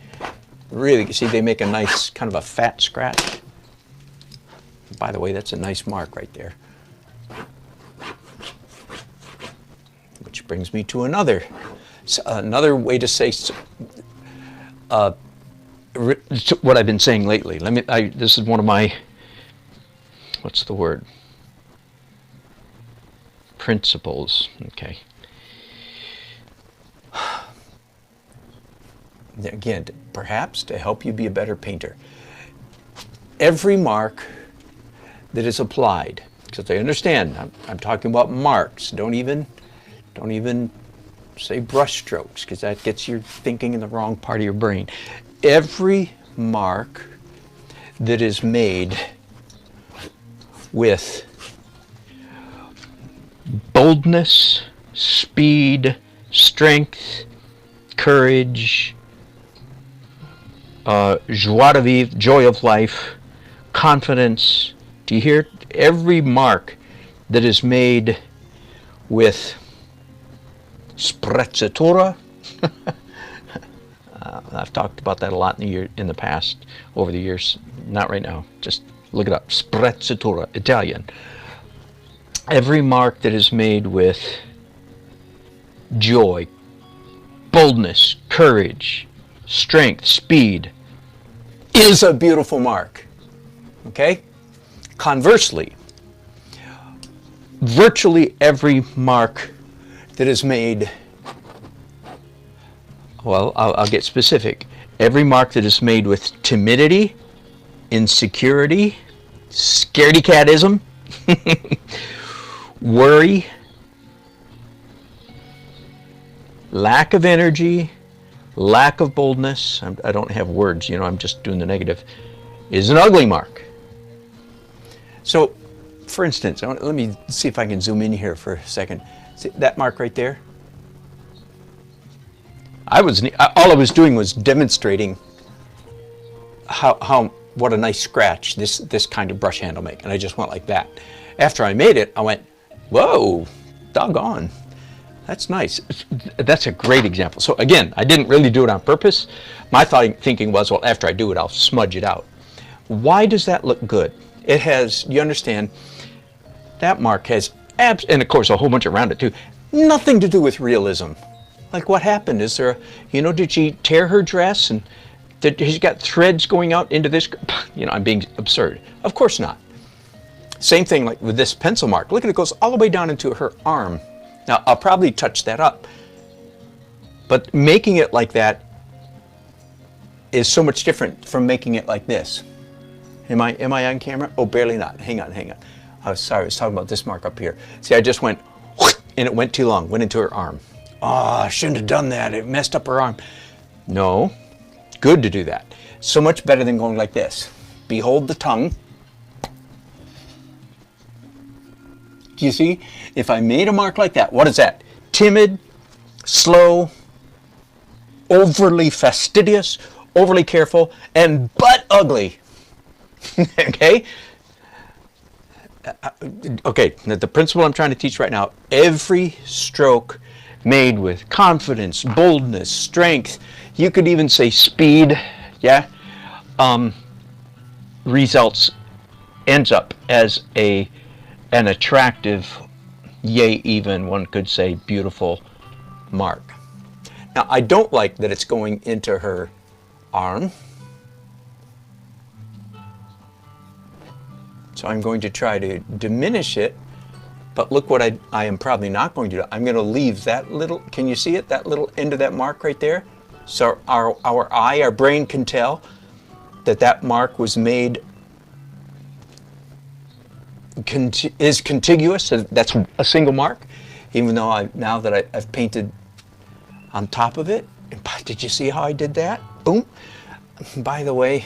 see, they make a nice kind of a fat scratch. By the way, that's a nice mark right there. Which brings me to another way to say what I've been saying lately. This is one of my, what's the word? Principles. Okay. again, perhaps to help you be a better painter. Every mark that is applied, because I understand, I'm talking about marks. Don't even say brush strokes, because that gets you thinking in the wrong part of your brain. Every mark that is made with boldness, speed, strength, courage, joie de vivre, joy of life, confidence. Do you hear? Every mark that is made with sprezzatura. I've talked about that a lot in the past, over the years. Not right now. Just look it up. Sprezzatura, Italian. Every mark that is made with joy, boldness, courage, strength, speed is a beautiful mark. Okay? Conversely, virtually every mark that is made, well, I'll get specific. Every mark that is made with timidity, insecurity, scaredy-catism, worry, lack of energy, lack of boldness, I don't have words, I'm just doing the negative, is an ugly mark. So, for instance, let me see if I can zoom in here for a second. See that mark right there? All I was doing was demonstrating what a nice scratch this kind of brush handle make, and I just went like that. After I made it, I went, whoa, doggone, that's nice. That's a great example. So again, I didn't really do it on purpose. My thinking was, well, after I do it, I'll smudge it out. Why does that look good? It has, you understand, that mark has and of course a whole bunch around it too, nothing to do with realism. Like what happened? Is there, did she tear her dress and she's got threads going out into this? I'm being absurd. Of course not. Same thing like with this pencil mark. Look at it, goes all the way down into her arm. Now I'll probably touch that up, but making it like that is so much different from making it like this. Am I on camera? Oh, barely not. Hang on. I was sorry, I was talking about this mark up here. See, I just went, and it went too long, went into her arm. Oh, I shouldn't have done that. It messed up her arm. No, good to do that. So much better than going like this. Behold the tongue. Do you see? If I made a mark like that, what is that? Timid, slow, overly fastidious, overly careful, and but ugly. Okay? Okay, the principle I'm trying to teach right now, every stroke made with confidence, boldness, strength, you could even say speed, yeah, ends up as an attractive, yea, even one could say beautiful mark. Now, I don't like that it's going into her arm. So I'm going to try to diminish it, but look what I am probably not going to do. I'm going to leave that little, can you see it? That little end of that mark right there? So our brain can tell that mark was made, is contiguous, so that's a single mark, even though now that I've painted on top of it. Did you see how I did that? Boom. By the way,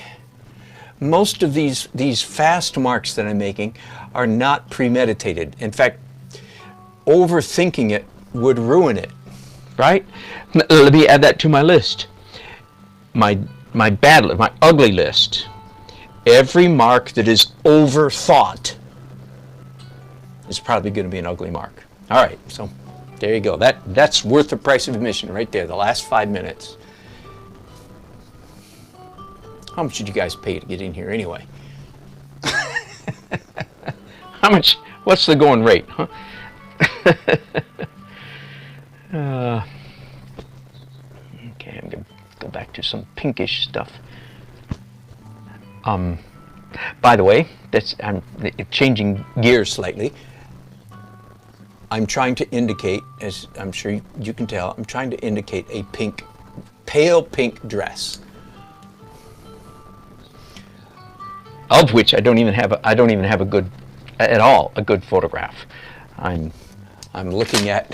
most of these fast marks that I'm making are not premeditated. In fact, overthinking it would ruin it, right? Let me add that to my list. My ugly list. Every mark that is overthought is probably going to be an ugly mark. All right, so there you go. That's worth the price of admission right there, the last 5 minutes. How much did you guys pay to get in here anyway? How much? What's the going rate? Huh? Okay, I'm going to go back to some pinkish stuff. By the way, I'm changing gears slightly. I'm trying to indicate, as I'm sure you can tell, I'm trying to indicate a pink pale pink dress, of which I don't even have a good photograph. I'm looking at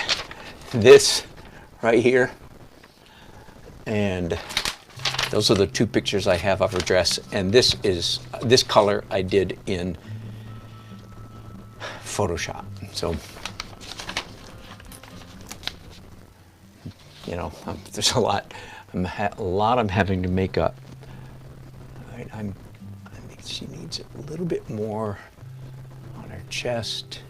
this right here, and those are the two pictures I have of her dress, and this color I did in Photoshop. So, you know, there's a lot I'm having to make up. All right, I think she needs a little bit more on her chest.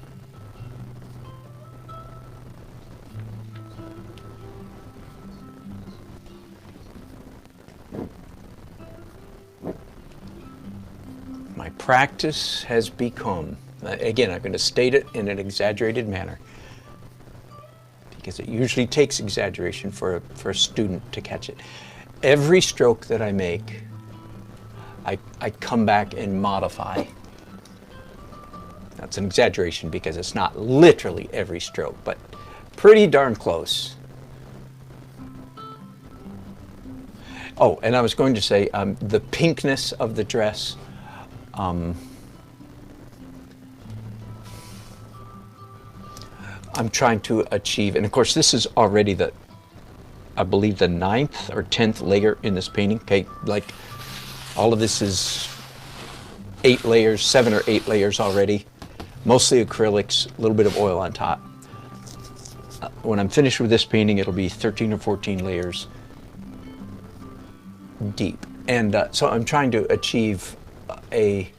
My practice has become, again, I'm going to state it in an exaggerated manner, because it usually takes exaggeration for a student to catch it. Every stroke that I make, I come back and modify. That's an exaggeration because it's not literally every stroke, but pretty darn close. Oh, and I was going to say, the pinkness of the dress, I'm trying to achieve, and of course this is already I believe the 9th or 10th layer in this painting. Okay, like all of this is 8 layers, 7 or 8 layers already, mostly acrylics, a little bit of oil on top. When I'm finished with this painting, it'll be 13 or 14 layers deep, and so I'm trying to achieve a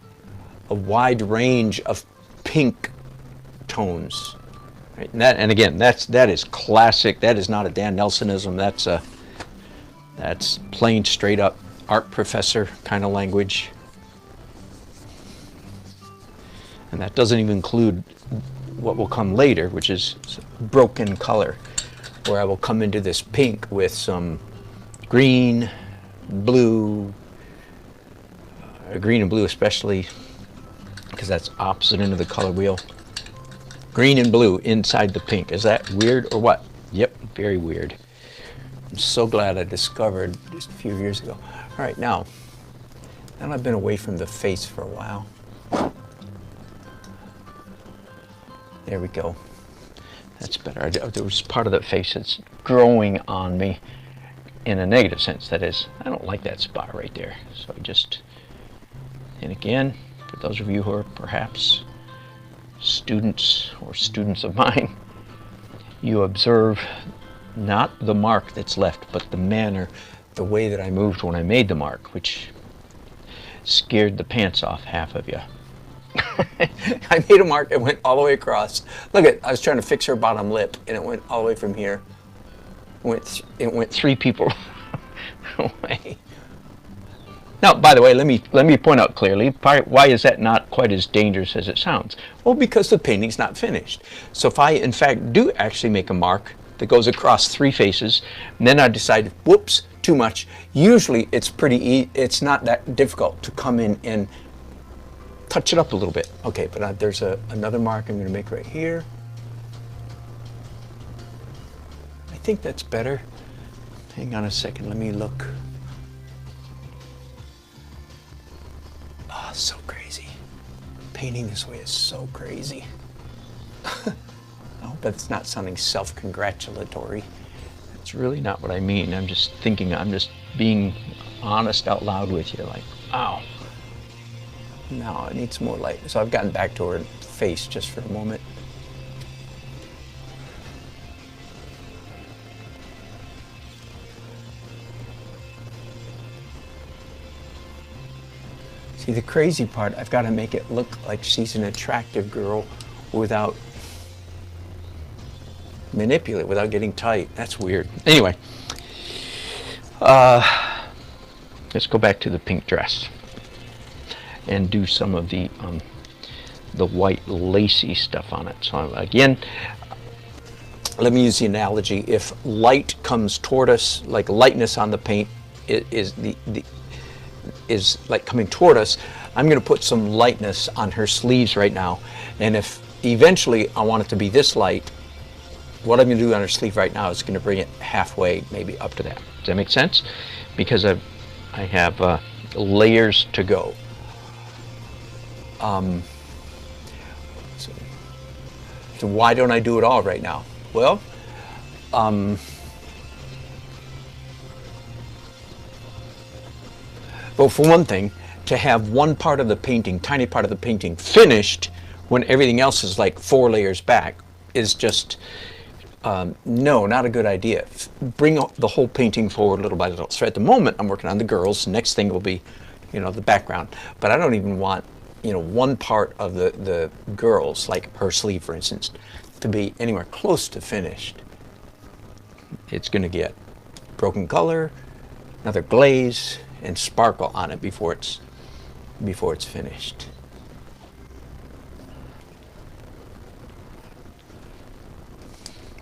wide range of pink tones. Right? And again, that is classic. That is not a Dan Nelsonism. That's plain, straight up art professor kind of language. And that doesn't even include what will come later, which is broken color, where I will come into this pink with some green, blue, green and blue especially, because that's opposite end of the color wheel. Green and blue inside the pink. Is that weird or what? Yep, very weird. I'm so glad I discovered just a few years ago. All right, now I've been away from the face for a while. There we go. That's better. There was part of the face that's growing on me in a negative sense. That is, I don't like that spot right there. So and again, for those of you who are perhaps students or students of mine, you observe not the mark that's left, but the manner, the way that I moved when I made the mark, which scared the pants off half of you. I made a mark, it went all the way across. Look at, I was trying to fix her bottom lip, and it went all the way from here. It went 3 people away. Now, by the way, let me point out clearly, why is that not quite as dangerous as it sounds? Well, because the painting's not finished. So if I, in fact, do actually make a mark that goes across 3 faces, and then I decide, whoops, too much, usually it's it's not that difficult to come in and touch it up a little bit. Okay, but there's another mark I'm going to make right here. I think that's better. Hang on a second, let me look. Oh, so crazy. Painting this way is so crazy. I hope that's not sounding self-congratulatory. That's really not what I mean. I'm just thinking, I'm just being honest out loud with you, like, wow. No, it needs more light. So I've gotten back to her face just for a moment. See, the crazy part, I've got to make it look like she's an attractive girl without without getting tight. That's weird. Anyway, let's go back to the pink dress and do some of the white lacy stuff on it. So again, let me use the analogy. If light comes toward us, like lightness on the paint is like coming toward us, I'm going to put some lightness on her sleeves right now. And if eventually I want it to be this light, what I'm going to do on her sleeve right now is going to bring it halfway, maybe up to that. Does that make sense? Because I have layers to go. So why don't I do it all right now? Well, well, for one thing, to have one part of the painting, tiny part of the painting, finished when everything else is like 4 layers back is just, no, not a good idea. Bring the whole painting forward little by little. So at the moment, I'm working on the girls. Next thing will be, the background. But I don't even want, one part of the girls, like her sleeve, for instance, to be anywhere close to finished. It's going to get broken color, another glaze, and sparkle on it before it's finished.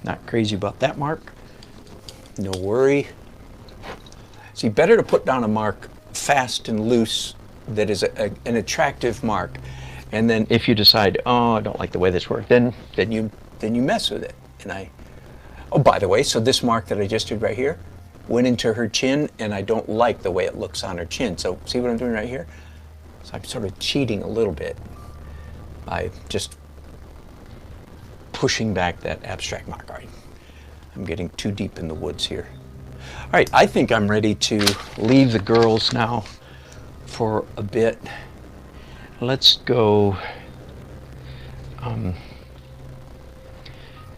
Not crazy about that mark. No worry. See, better to put down a mark fast and loose that is an attractive mark, and then if you decide, oh, I don't like the way this worked, then you mess with it. And oh, by the way, so this mark that I just did right here went into her chin, and I don't like the way it looks on her chin. So see what I'm doing right here? So I'm sort of cheating a little bit by just pushing back that abstract mark. All right, I'm getting too deep in the woods here. All right, I think I'm ready to leave the girls now for a bit. Let's go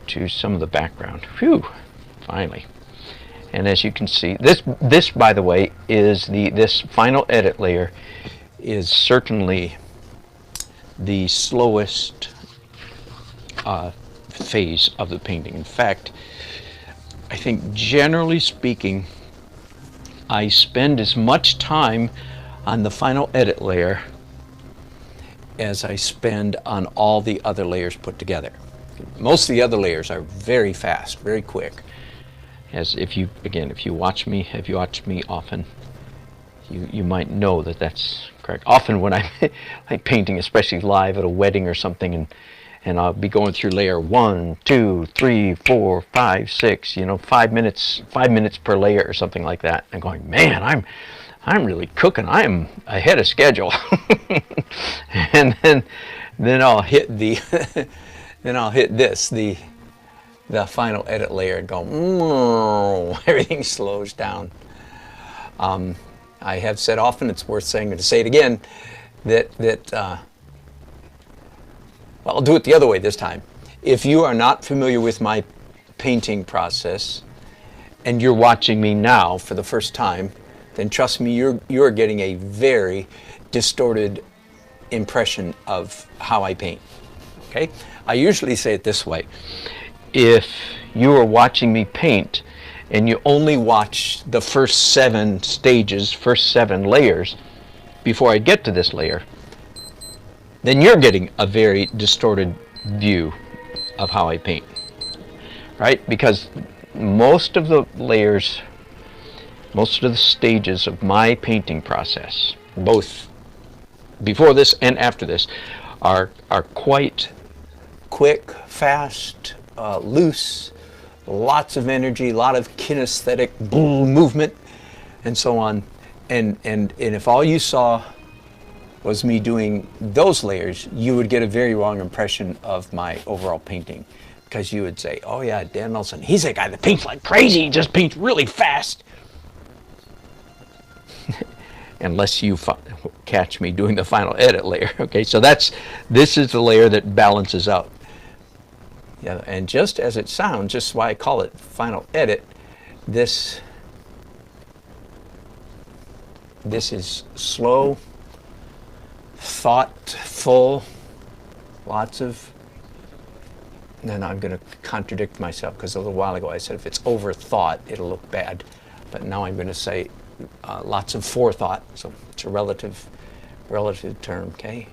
to some of the background. Phew, finally. And as you can see, this by the way is this final edit layer is certainly the slowest phase of the painting. In fact, I think generally speaking, I spend as much time on the final edit layer as I spend on all the other layers put together. Most of the other layers are very fast, very quick. As if you watch me often, you might know that that's correct. Often when I'm like painting, especially live at a wedding or something, and I'll be going through layer 1, 2, 3, 4, 5, 6, 5 minutes per layer or something like that. And going, man, I'm really cooking. I am ahead of schedule. And then I'll hit the the final edit layer and go, everything slows down. I have said often, it's worth saying, to say it again, that well, I'll do it the other way this time. If you are not familiar with my painting process and you're watching me now for the first time, then trust me, you're getting a very distorted impression of how I paint. Okay? I usually say it this way. If you are watching me paint and you only watch the first 7 stages, first 7 layers before I get to this layer, then you're getting a very distorted view of how I paint, right? Because most of the layers, most of the stages of my painting process, both before this and after this, are quite quick, fast, loose, lots of energy, a lot of kinesthetic movement, and so on. And if all you saw was me doing those layers, you would get a very wrong impression of my overall painting, because you would say, oh yeah, Dan Nelson, he's a guy that paints like crazy, he just paints really fast. Unless you catch me doing the final edit layer. Okay, so this is the layer that balances out. Yeah, and just as it sounds, just why I call it final edit, this is slow, thoughtful, lots of, and I'm going to contradict myself, because a little while ago I said if it's overthought, it'll look bad. But now I'm going to say lots of forethought, so it's a relative term, okay?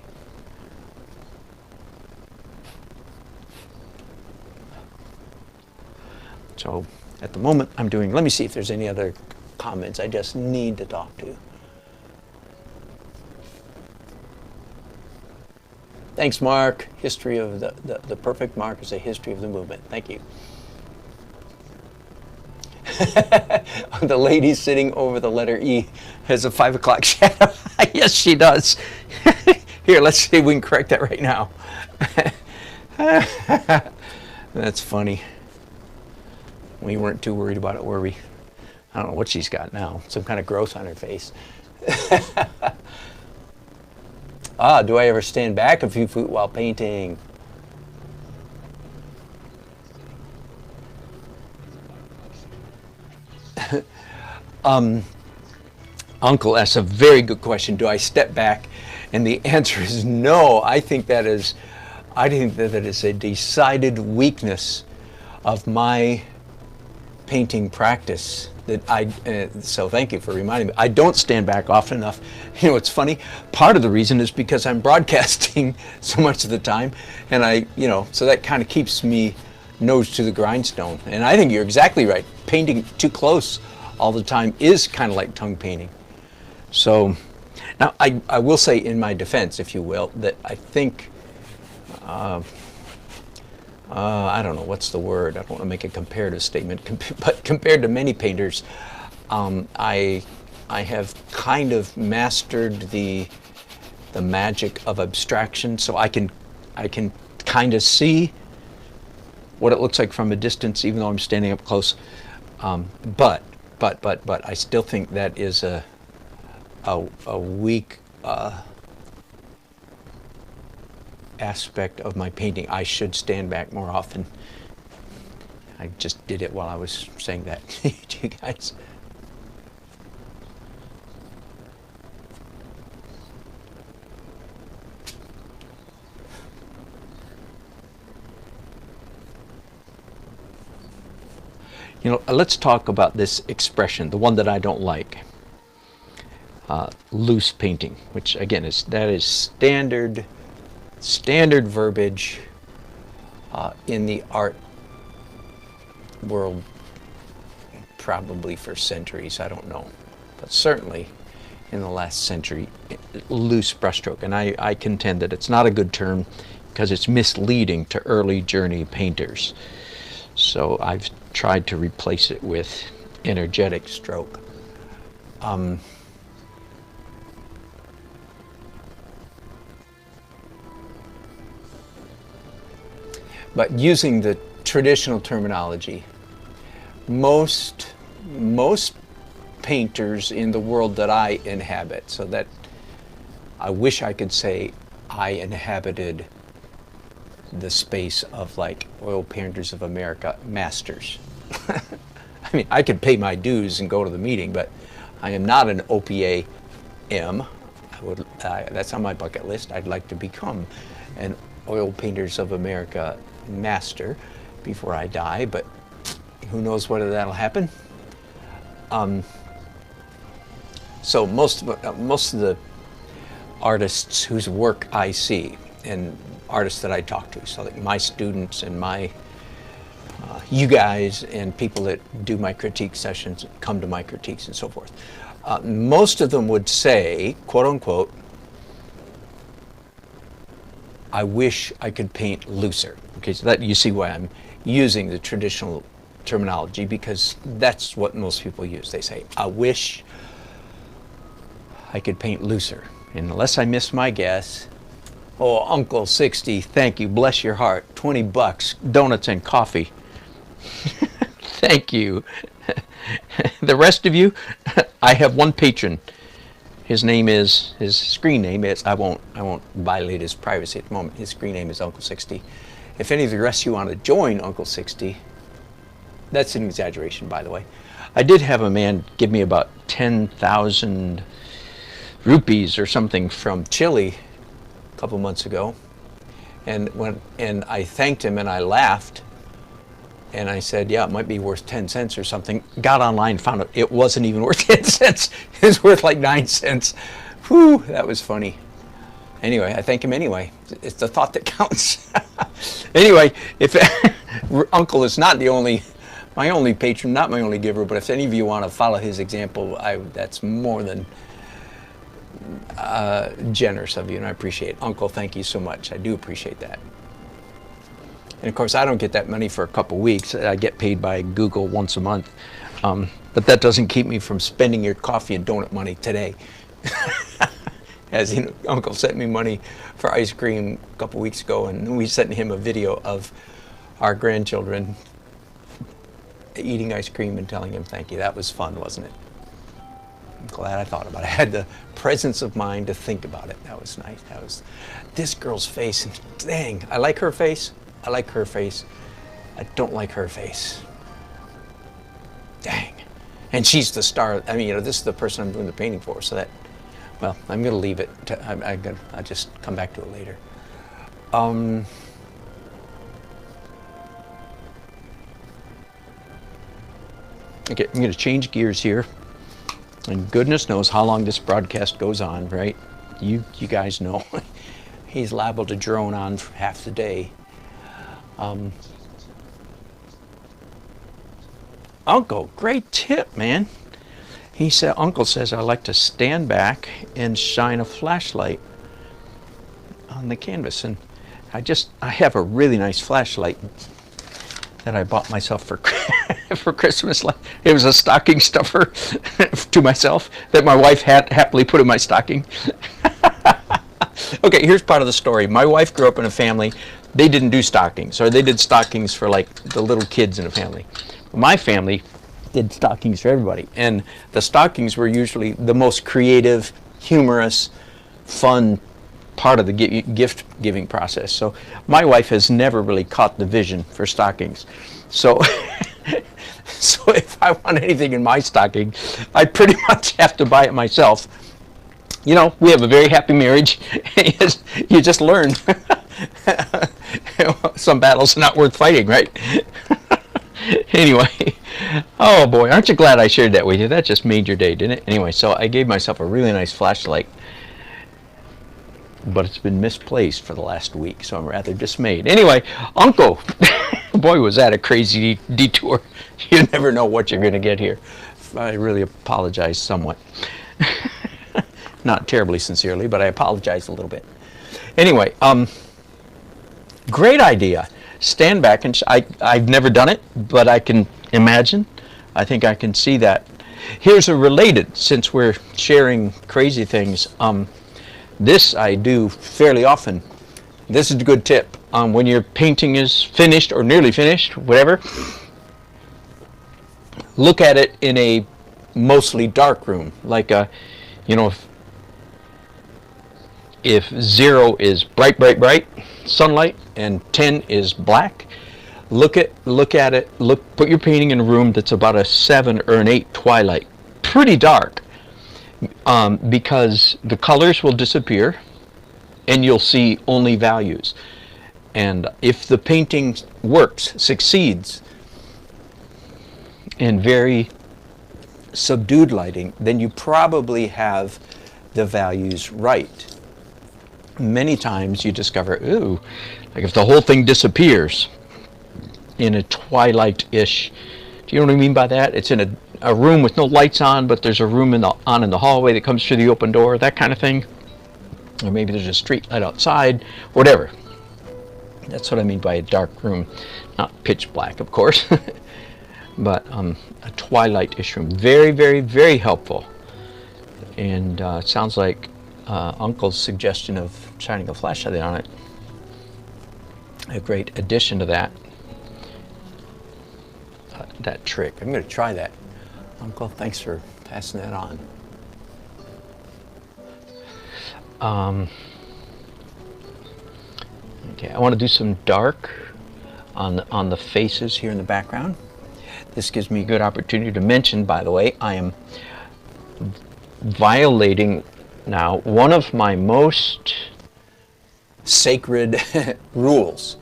So at the moment I'm doing, let me see if there's any other comments I just need to talk to. Thanks, Mark. History of the perfect mark is a history of the movement. Thank you. The lady sitting over the letter E has a 5 o'clock shadow. Yes, she does. Here, let's see if we can correct that right now. That's funny. We weren't too worried about it, were we? I don't know what she's got now. Some kind of growth on her face. Do I ever stand back a few feet while painting? Uncle asks a very good question. Do I step back? And the answer is no. I think that is a decided weakness of my painting practice. So thank you for reminding me. I don't stand back often enough. You know, it's funny. Part of the reason is because I'm broadcasting so much of the time, and so that kind of keeps me nose to the grindstone. And I think you're exactly right. Painting too close all the time is kind of like tongue painting. So now I will say in my defense, if you will, that I think I don't know what's the word. I don't want to make a comparative statement, but compared to many painters, I have kind of mastered the magic of abstraction, so I can kind of see what it looks like from a distance, even though I'm standing up close. But I still think that is a weak aspect of my painting. I should stand back more often. I just did it while I was saying that to you guys. You know, let's talk about this expression, the one that I don't like. Loose painting, which again is standard verbiage in the art world, probably for centuries, I don't know, but certainly in the last century, loose brushstroke. And I contend that it's not a good term because it's misleading to early journey painters. So I've tried to replace it with energetic stroke. But using the traditional terminology, most painters in the world that I inhabit, so that I wish I could say I inhabited the space of like Oil Painters of America masters. I mean, I could pay my dues and go to the meeting, but I am not an OPA-M. That's on my bucket list. I'd like to become an Oil Painters of America master before I die, but who knows whether that'll happen. So most of the artists whose work I see, and artists that I talk to, so like my students and my you guys and people that do my critique sessions, come to my critiques and so forth, most of them would say, quote unquote, I wish I could paint looser. Okay, so that you see why I'm using the traditional terminology, because that's what most people use. They say, I wish I could paint looser. And unless I miss my guess, oh, Uncle 60, thank you, bless your heart, $20, donuts and coffee. Thank you. The rest of you, I have one patron. His screen name is, I won't violate his privacy at the moment. His screen name is Uncle 60. If any of the rest of you want to join Uncle 60, that's an exaggeration, by the way. I did have a man give me about 10,000 rupees or something from Chile a couple months ago, and I thanked him and I laughed, and I said, yeah, it might be worth 10 cents or something. Got online, found out it wasn't even worth 10 cents. It was worth like 9 cents. Whew, that was funny. Anyway, I thank him anyway. It's the thought that counts. Anyway, if Uncle is not my only patron, not my only giver, but if any of you want to follow his example, that's more than generous of you, and I appreciate it. Uncle, thank you so much. I do appreciate that. And of course, I don't get that money for a couple weeks. I get paid by Google once a month. But that doesn't keep me from spending your coffee and donut money today. As you know, Uncle sent me money for ice cream a couple weeks ago, and we sent him a video of our grandchildren eating ice cream and telling him thank you. That was fun, wasn't it? I'm glad I thought about it. I had the presence of mind to think about it. That was nice. That was this girl's face. And dang, I like her face. I like her face. I don't like her face. Dang. And she's the star. I mean, this is the person I'm doing the painting for. So that, well, I'm going to leave it. I'll just come back to it later. Okay, I'm going to change gears here. And goodness knows how long this broadcast goes on, right? You guys know. He's liable to drone on for half the day. Uncle, great tip, man. He said, Uncle says I like to stand back and shine a flashlight on the canvas. And I have a really nice flashlight that I bought myself for Christmas. It was a stocking stuffer to myself that my wife had happily put in my stocking. Okay, here's part of the story. My wife grew up in a family, they didn't do stockings, or they did stockings for like the little kids in the family. My family did stockings for everybody, and the stockings were usually the most creative, humorous, fun part of the gift giving process. So my wife has never really caught the vision for stockings. So so if I want anything in my stocking, I pretty much have to buy it myself. You know, we have a very happy marriage. You just learn. Some battles are not worth fighting, right? Anyway, oh boy, aren't you glad I shared that with you? That just made your day, didn't it? Anyway, so I gave myself a really nice flashlight, but it's been misplaced for the last week, so I'm rather dismayed. Anyway, Uncle, boy, was that a crazy detour. You never know what you're going to get here. I really apologize somewhat. Not terribly sincerely, but I apologize a little bit. Anyway, great idea. Stand back, and I've never done it, but I can imagine. I think I can see that. Here's a related, since we're sharing crazy things. This I do fairly often. This is a good tip. When your painting is finished or nearly finished, whatever, look at it in a mostly dark room. Like, if 0 is bright sunlight and 10 is black, look at it. Put your painting in a room that's about a 7 or an 8 twilight, pretty dark. Because the colors will disappear and you'll see only values. And if the painting works, succeeds in very subdued lighting, then you probably have the values right. Many times you discover, ooh, like if the whole thing disappears in a twilight-ish, do you know what I mean by that? It's in a room with no lights on, but there's a room in the hallway that comes through the open door, that kind of thing. Or maybe there's a street light outside, whatever. That's what I mean by a dark room. Not pitch black, of course, but a twilight-ish room. Very, very, very helpful. And it sounds like Uncle's suggestion of shining a flashlight on it, a great addition to that trick. I'm going to try that. Uncle, thanks for passing that on. Okay, I want to do some dark on the faces here in the background. This gives me a good opportunity to mention, by the way, I am violating now one of my most sacred rules.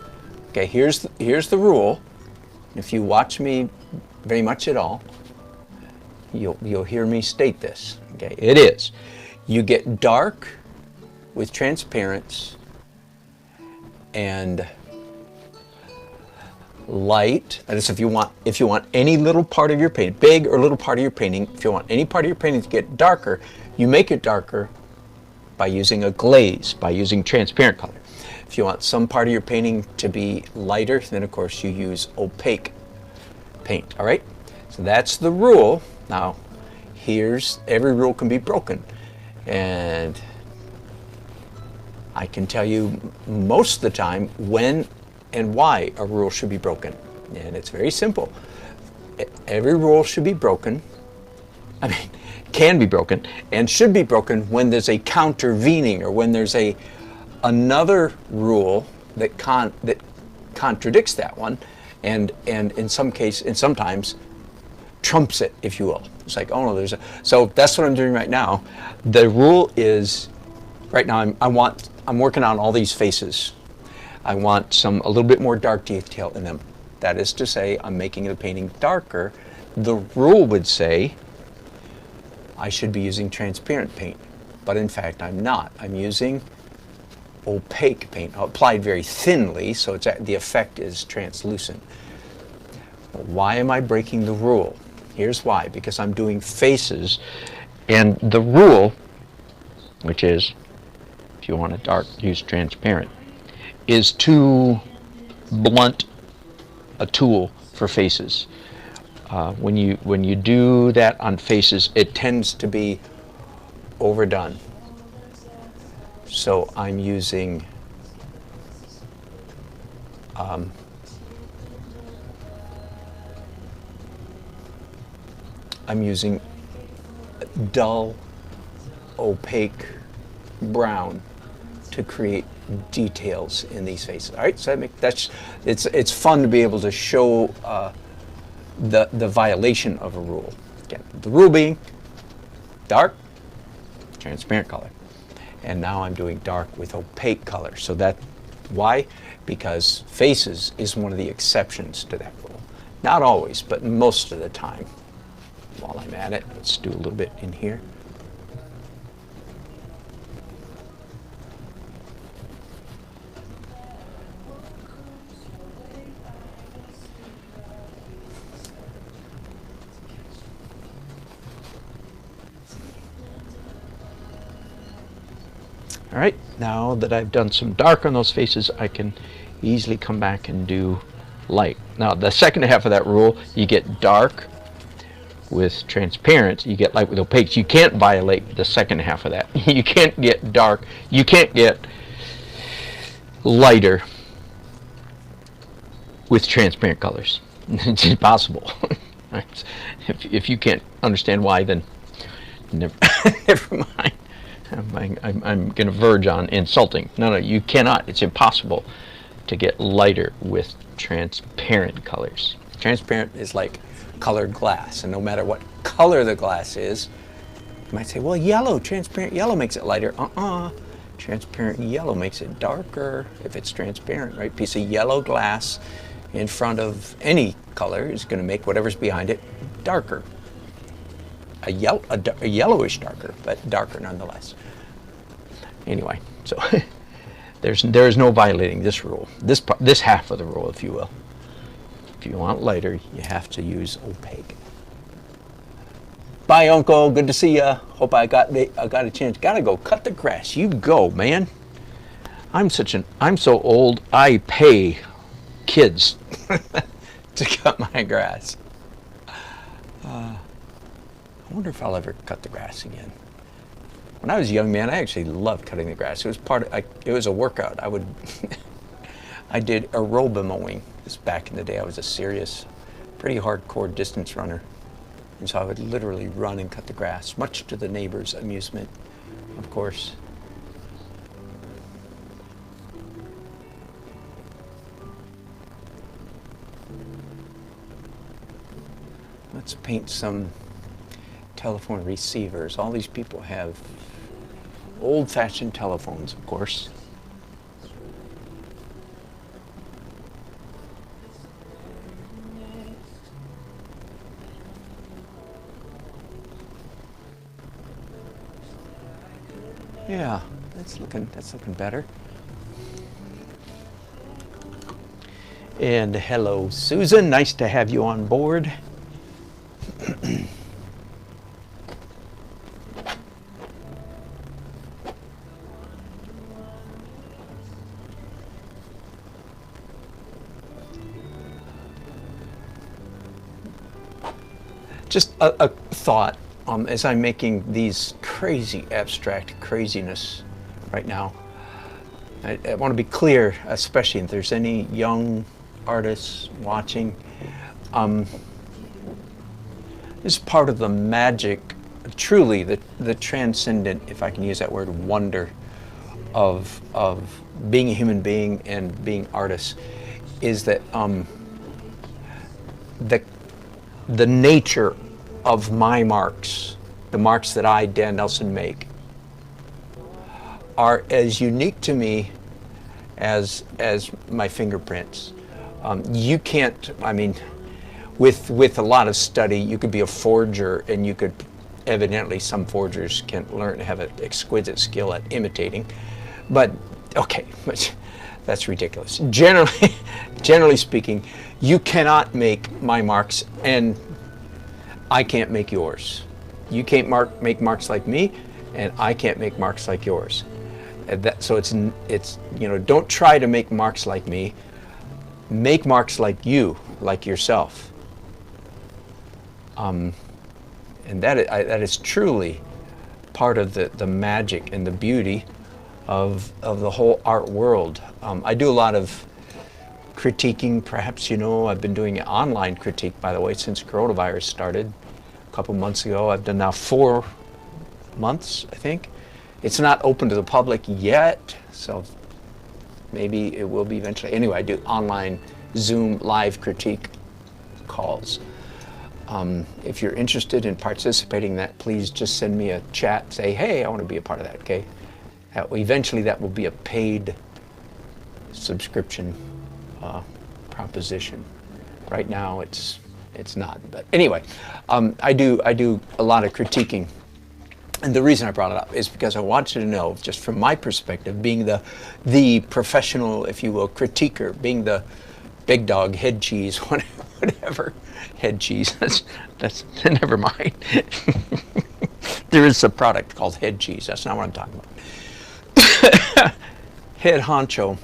Okay, here's the rule. If you watch me very much at all, you'll hear me state this. Okay, it is: you get dark with transparents and light. That is, if you want any little part of your painting, big or little part of your painting, if you want any part of your painting to get darker, you make it darker by using a glaze, by using transparent color. If you want some part of your painting to be lighter, then of course you use opaque paint. All right. So that's the rule. Now, every rule can be broken. And I can tell you most of the time when and why a rule should be broken. And it's very simple. Every rule should be broken. I mean, can be broken and should be broken when there's a countervening, or when there's another rule that contradicts that one, and sometimes trumps it, if you will. It's like, oh no, so that's what I'm doing right now. The rule is, right now I'm working on all these faces. I want a little bit more dark detail in them. That is to say, I'm making the painting darker. The rule would say I should be using transparent paint, but in fact I'm not. I'm using opaque paint, applied very thinly, so the effect is translucent. Why am I breaking the rule? Here's why. Because I'm doing faces, and the rule, which is, if you want it dark, use transparent, is too blunt a tool for faces. When you do that on faces, it tends to be overdone. So I'm using dull, opaque brown to create details in these faces. All right, so it's fun to be able to show the violation of a rule. Again, the rule being dark, transparent color. And now I'm doing dark with opaque color. So why? Because faces is one of the exceptions to that rule. Not always, but most of the time. While I'm at it, let's do a little bit in here. All right, now that I've done some dark on those faces, I can easily come back and do light. Now, the second half of that rule, you get dark with transparent, you get light with opaques. You can't violate the second half of that. You can't get dark, you can't get lighter with transparent colors. It's impossible. If you can't understand why, then never, never mind. I'm going to verge on insulting. No, you cannot. It's impossible to get lighter with transparent colors. Transparent is like colored glass, and no matter what color the glass is, you might say, well, yellow, transparent yellow makes it lighter. Transparent yellow makes it darker if it's transparent, right? Piece of yellow glass in front of any color is going to make whatever's behind it darker. A yellowish darker, but darker nonetheless. Anyway, so there's no violating this rule, this half of the rule, if you will. If you want lighter, you have to use opaque. Bye, Uncle. Good to see ya. Hope I got a chance. Gotta go cut the grass. You go, man. I'm so old. I pay kids to cut my grass. I wonder if I'll ever cut the grass again. When I was a young man, I actually loved cutting the grass. It was it was a workout. I did aerobic mowing. This back in the day. I was a serious, pretty hardcore distance runner. And so I would literally run and cut the grass, much to the neighbors' amusement, of course. Let's paint some telephone receivers. All these people have old-fashioned telephones, of course. Yeah, that's looking better. And hello, Susan. Nice to have you on board. just a thought as I'm making these crazy abstract craziness right now. I want to be clear, especially if there's any young artists watching. This is part of the magic, truly the transcendent, if I can use that word, wonder of being a human being and being artists, is that the nature of my marks, the marks that I, Dan Nelson, make, are as unique to me as my fingerprints. You can't, I mean, with a lot of study, you could be a forger, and you could, evidently some forgers can learn to have an exquisite skill at imitating, but okay, that's ridiculous. Generally speaking, you cannot make my marks, and I can't make yours. You can't make marks like me, and I can't make marks like yours. So it's you know, don't try to make marks like me. Make marks like you, like yourself. And that is truly part of the magic and the beauty of the whole art world. I do a lot of critiquing. Perhaps you know, I've been doing online critique, by the way, since coronavirus started a couple months ago. I've done now 4 months, I think. It's not open to the public yet, so maybe it will be eventually. Anyway, I do online Zoom live critique calls. If you're interested in participating in that, please just send me a chat. Say, hey, I want to be a part of that, okay? Eventually that will be a paid subscription proposition. Right now it's not. But anyway, I do a lot of critiquing. And the reason I brought it up is because I want you to know, just from my perspective, being the professional, if you will, critiquer, being the big dog, head cheese, whatever, head cheese, that's never mind. There is a product called head cheese. That's not what I'm talking about. Head honcho.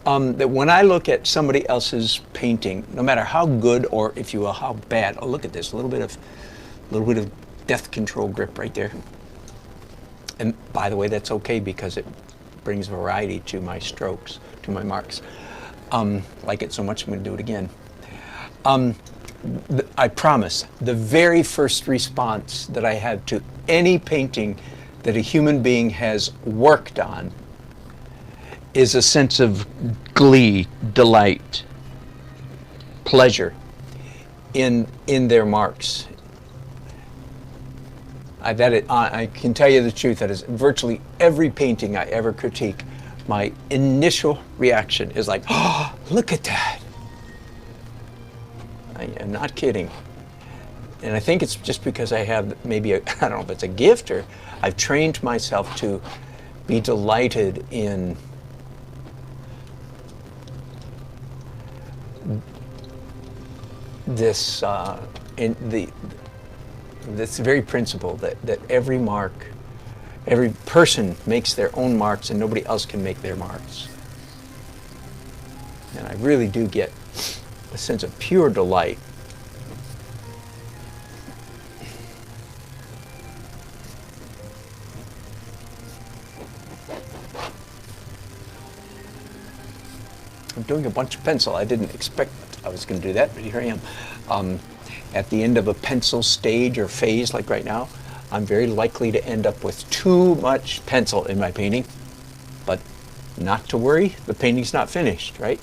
That when I look at somebody else's painting, no matter how good or, if you will, how bad, oh, look at this, a little bit of death control grip right there. And by the way, that's okay because it brings variety to my strokes, to my marks. Like it so much, I'm going to do it again. I promise, the very first response that I have to any painting that a human being has worked on is a sense of glee, delight, pleasure in their marks. I can tell you the truth, that is virtually every painting I ever critique, my initial reaction is like, oh, look at that. I am not kidding. And I think it's just because I have maybe, I don't know if it's a gift, or I've trained myself to be delighted in this, this very principle that every mark, every person makes their own marks and nobody else can make their marks. And I really do get a sense of pure delight. I'm doing a bunch of pencil. I didn't expect I was going to do that, but here I am. At the end of a pencil stage or phase like right now, I'm very likely to end up with too much pencil in my painting. But not to worry, the painting's not finished, right?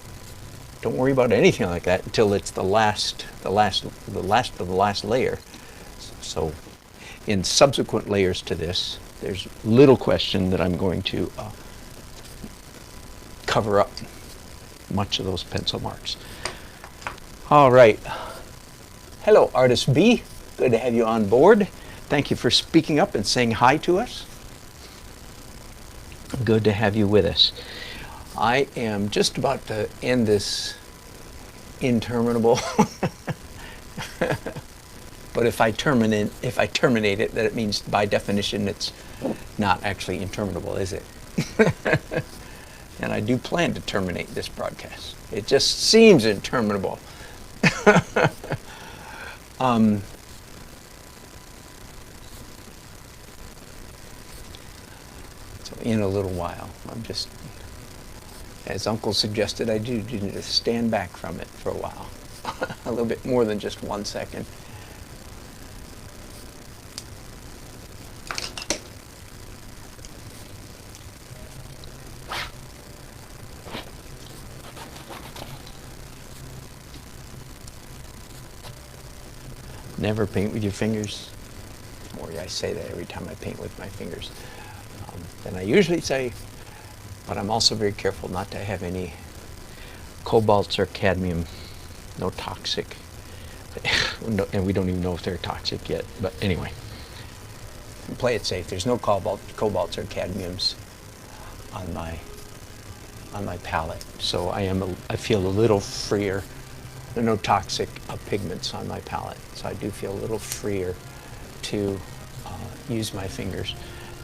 Don't worry about anything like that until it's the last of the last layer. So in subsequent layers to this, there's little question that I'm going to cover up much of those pencil marks. All right. Hello, Artist B. Good to have you on board. Thank you for speaking up and saying hi to us. Good to have you with us. I am just about to end this interminable. But if I terminate it, that it means by definition it's not actually interminable, is it? And I do plan to terminate this broadcast. It just seems interminable. in a little while. I'm just, as Uncle suggested I do, need to stand back from it for a while. A little bit more than just 1 second. Never paint with your fingers. Or I say that every time I paint with my fingers. Then I usually say, but I'm also very careful not to have any cobalts or cadmium, no toxic. And we don't even know if they're toxic yet, but anyway. Play it safe. There's no cobalts or cadmiums on my palette. So I feel a little freer. There are no toxic pigments on my palette, so I do feel a little freer to use my fingers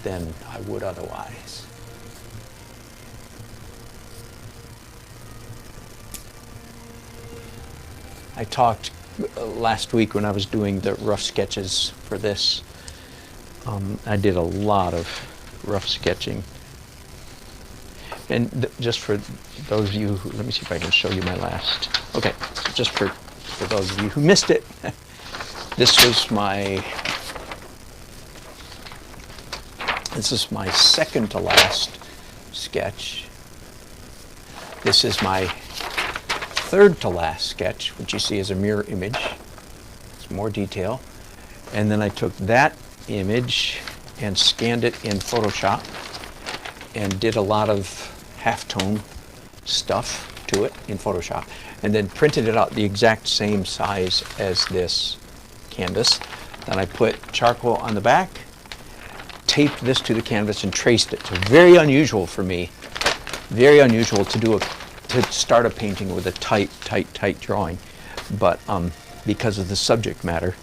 than I would otherwise. I talked last week when I was doing the rough sketches for this. I did a lot of rough sketching. And just for those of you who, let me see if I can show you my last. Okay, so just for those of you who missed it, this is my second to last sketch. This is my third to last sketch, which you see as a mirror image. It's more detail. And then I took that image and scanned it in Photoshop and did a lot of halftone stuff to it in Photoshop, and then printed it out the exact same size as this canvas. Then I put charcoal on the back, taped this to the canvas, and traced it. So very unusual for me, very unusual to start a painting with a tight drawing, but because of the subject matter,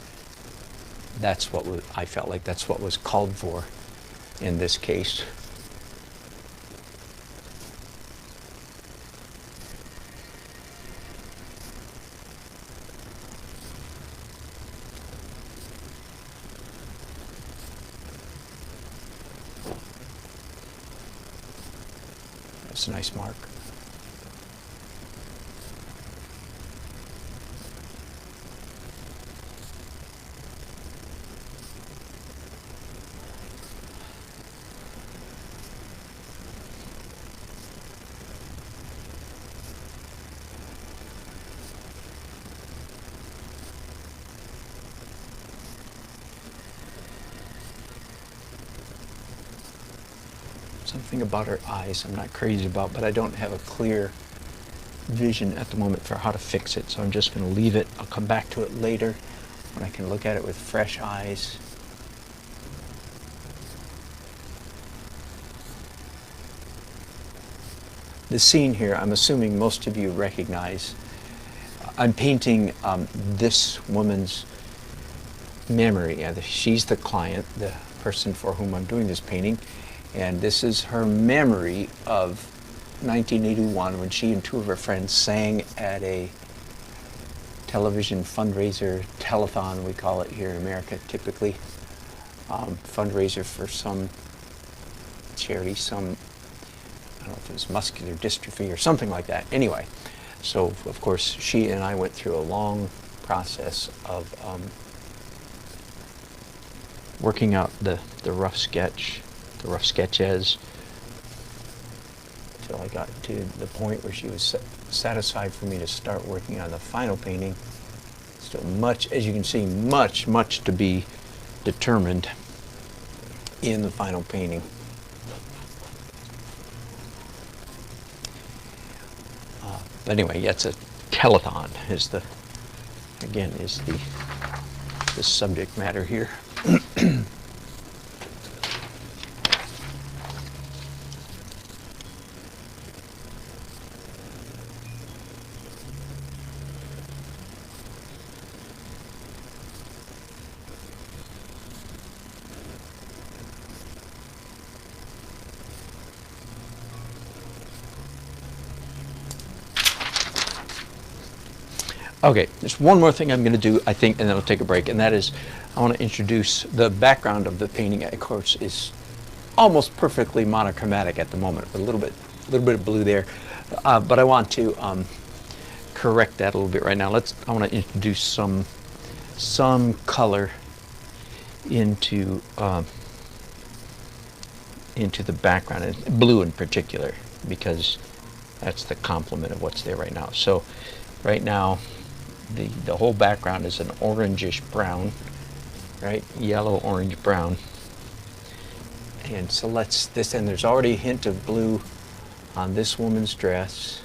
that's what I felt like that's what was called for in this case. That's a nice mark. Something about her eyes I'm not crazy about, but I don't have a clear vision at the moment for how to fix it, so I'm just going to leave it. I'll come back to it later when I can look at it with fresh eyes. The scene here, I'm assuming most of you recognize. I'm painting this woman's memory. She's the client, the person for whom I'm doing this painting. And this is her memory of 1981 when she and two of her friends sang at a television fundraiser, telethon we call it here in America typically, fundraiser for some charity, I don't know if it was muscular dystrophy or something like that. Anyway, so of course she and I went through a long process of working out the rough sketch. The rough sketches, until I got to the point where she was satisfied for me to start working on the final painting. Still much, as you can see, much to be determined in the final painting. But anyway, yeah, it's a telethon is the subject matter here. Okay, there's one more thing I'm going to do, I think, and then I'll take a break, and that is I want to introduce the background of the painting. Of course, is almost perfectly monochromatic at the moment. A little bit of blue there, but I want to correct that a little bit right now. I want to introduce some color into the background, and blue in particular, because that's the complement of what's there right now. So right now the whole background is an orangish brown, right? Yellow, orange, brown. And so and there's already a hint of blue on this woman's dress.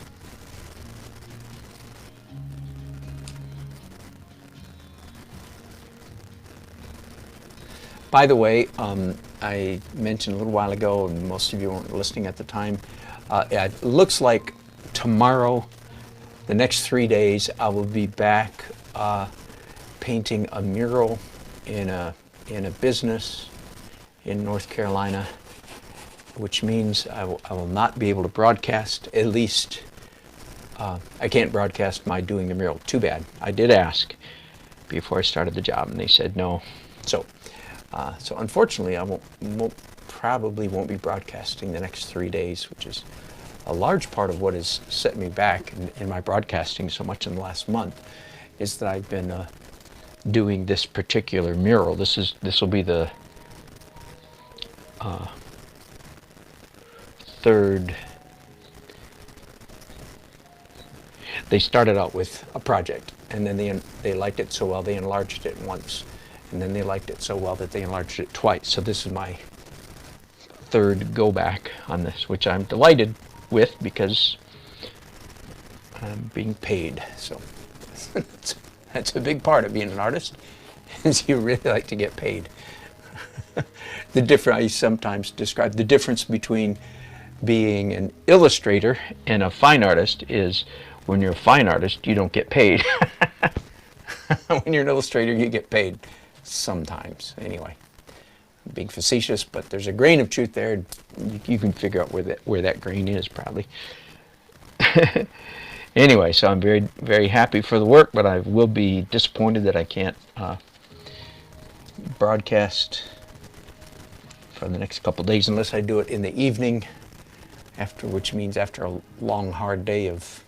By the way, I mentioned a little while ago, and most of you weren't listening at the time, it looks like tomorrow, the next 3 days, I will be back painting a mural in a business in North Carolina, which means I will not be able to broadcast, at least I can't broadcast my doing the mural. Too bad. I did ask before I started the job, and they said no. So unfortunately, I probably won't be broadcasting the next 3 days, which is a large part of what has set me back in my broadcasting so much in the last month, is that I've been doing this particular mural. This will be the third. They started out with a project, and then they liked it so well they enlarged it once, and then they liked it so well that they enlarged it twice. So this is my third go back on this, which I'm delighted with because I'm being paid. So that's a big part of being an artist, is you really like to get paid. I sometimes describe the difference between being an illustrator and a fine artist is when you're a fine artist, you don't get paid. When you're an illustrator, you get paid sometimes. Anyway, I'm being facetious, but there's a grain of truth there. You can figure out where that grain is, probably. Anyway, so I'm very, very happy for the work, but I will be disappointed that I can't broadcast for the next couple of days unless I do it in the evening, which means after a long, hard day of,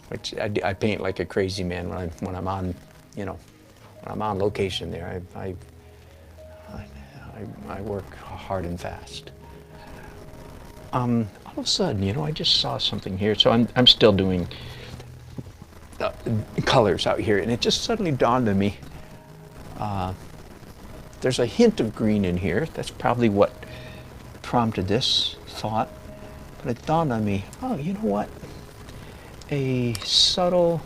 which I paint like a crazy man when I'm on, when I'm on location there. I work hard and fast. All of a sudden, I just saw something here. So I'm still doing colors out here, and it just suddenly dawned on me. There's a hint of green in here. That's probably what prompted this thought. But it dawned on me, oh, you know what? A subtle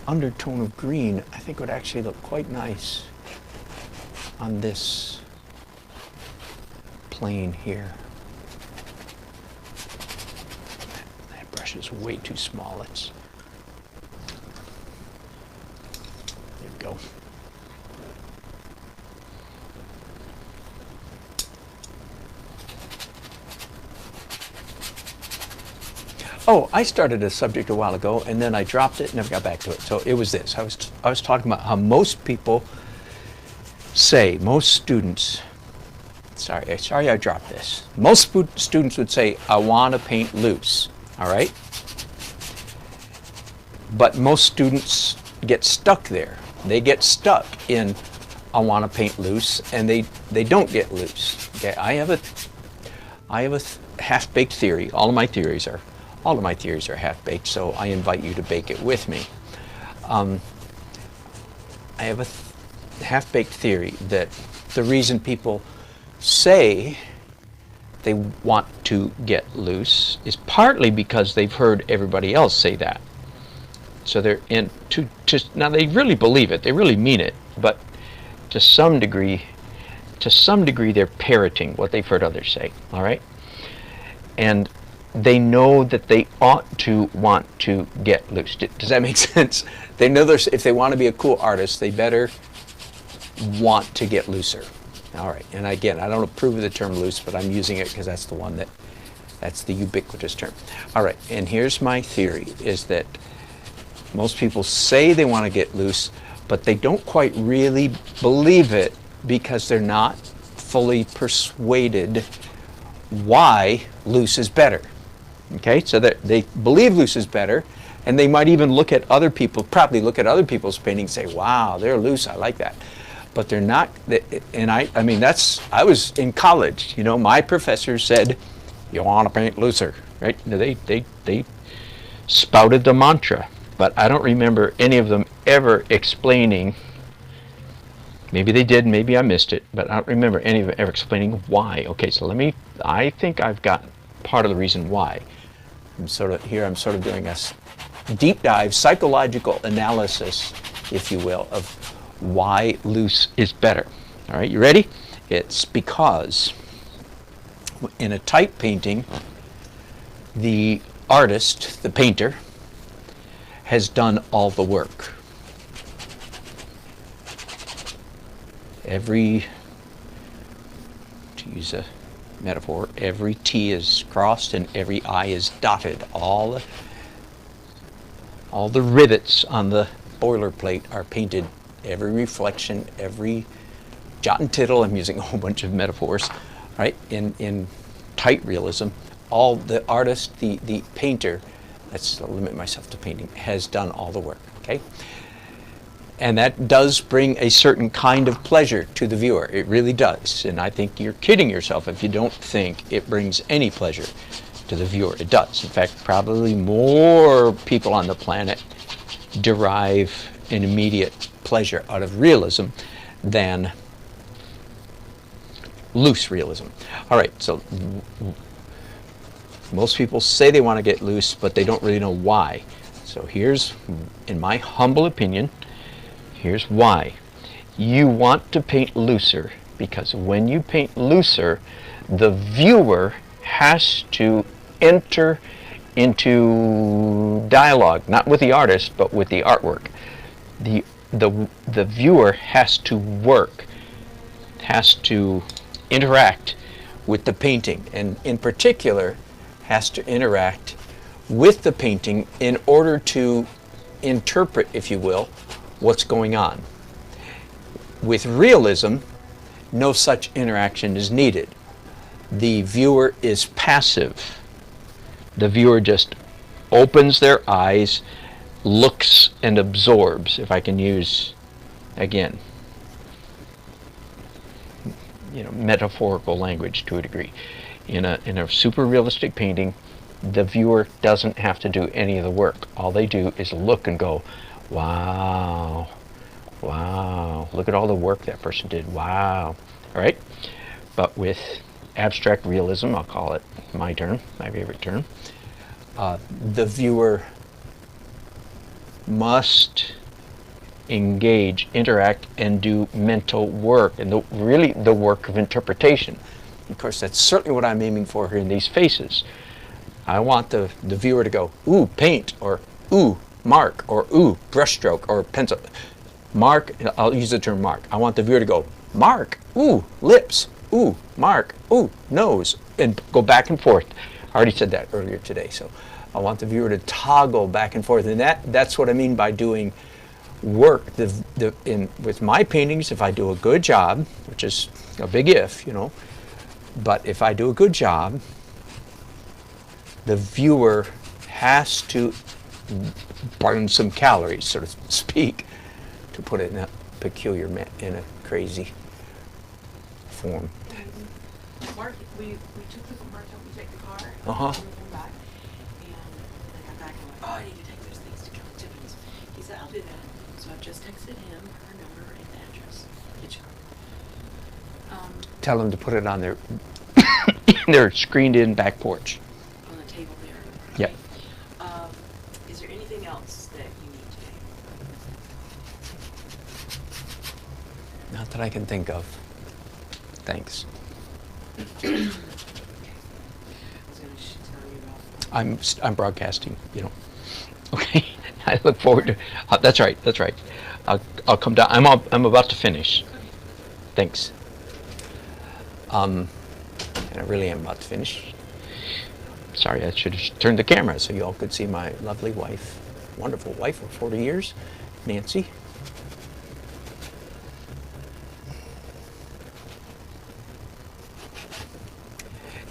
undertone of green, I think, would actually look quite nice on this plane here. That brush is way too small. There we go. Oh, I started a subject a while ago, and then I dropped it and never got back to it. So it was this. I was talking about how most people say, most students, sorry I dropped this. Most students would say, I want to paint loose, all right? But most students get stuck there. They get stuck in, I want to paint loose, and they don't get loose. Okay, I have a half-baked theory. All of my theories are half-baked, so I invite you to bake it with me. I have a half-baked theory that the reason people say they want to get loose is partly because they've heard everybody else say that. So they're now they really believe it, they really mean it, but to some degree they're parroting what they've heard others say, all right? And they know that they ought to want to get loose. Does that make sense? They know if they want to be a cool artist, they better want to get looser. All right, and again, I don't approve of the term loose, but I'm using it because that's the ubiquitous term. All right, and here's my theory, is that most people say they want to get loose, but they don't quite really believe it because they're not fully persuaded why loose is better. Okay, so that they believe loose is better, and they might even look at other people, probably look at other people's paintings and say, wow, they're loose, I like that. But they're not, and I mean, I was in college, you know, my professor said, you want to paint looser, right? They spouted the mantra, but I don't remember any of them ever explaining. Maybe they did, maybe I missed it, but I don't remember any of them ever explaining why. Okay, so I think I've got part of the reason why. I'm sort of doing a deep dive, psychological analysis, if you will, of why loose is better. All right, you ready? It's because in a tight painting, the artist, the painter, has done all the work. To use a metaphor, every T is crossed and every I is dotted. All the rivets on the boilerplate are painted. Every reflection, every jot and tittle, I'm using a whole bunch of metaphors, right? In tight realism, all the artist, the painter, let's limit myself to painting, has done all the work, okay? And that does bring a certain kind of pleasure to the viewer. It really does. And I think you're kidding yourself if you don't think it brings any pleasure to the viewer. It does. In fact, probably more people on the planet derive an immediate pleasure out of realism than loose realism. All right, so most people say they want to get loose, but they don't really know why. So here's, in my humble opinion, here's why. You want to paint looser because when you paint looser, the viewer has to enter into dialogue, not with the artist, but with the artwork. The viewer has to work, has to interact with the painting, and in particular, has to interact with the painting in order to interpret, if you will, what's going on. With realism, no such interaction is needed. The viewer is passive. The viewer just opens their eyes, looks, and absorbs, if I can use, again, metaphorical language to a degree. In a super realistic painting, the viewer doesn't have to do any of the work. All they do is look and go, wow, wow, look at all the work that person did, wow. All right? But with abstract realism, I'll call it my term, my favorite term, the viewer must engage, interact, and do mental work, and really the work of interpretation. Of course, that's certainly what I'm aiming for here in these faces. I want the viewer to go, ooh, paint, or ooh, mark, or ooh, brushstroke, or pencil. Mark, I'll use the term mark. I want the viewer to go, mark, ooh, lips, ooh, mark, ooh, nose, and go back and forth. I already said that earlier today, so I want the viewer to toggle back and forth, and that's what I mean by doing work. With my paintings, if I do a good job, which is a big if, but if I do a good job, the viewer has to burn some calories, so to speak, to put it in a peculiar, in a crazy form. Mark, we took the Mark helped me take the car. Uh-huh. And we came back, and I got back and I went, oh, I need to take those things to Tiffany's. He said, I'll do that. So I've just texted him her number and the address. Tell them to put it on their screened-in back porch. On the table there. Yep. Is there anything else that you need today? Not that I can think of. Thanks. I was going to tell you about. I'm broadcasting, Okay. I look forward to. That's right. I'll come down. I'm about to finish. Thanks. And I really am about to finish. Sorry, I should have turned the camera so you all could see my lovely wife, wonderful wife of 40 years, Nancy.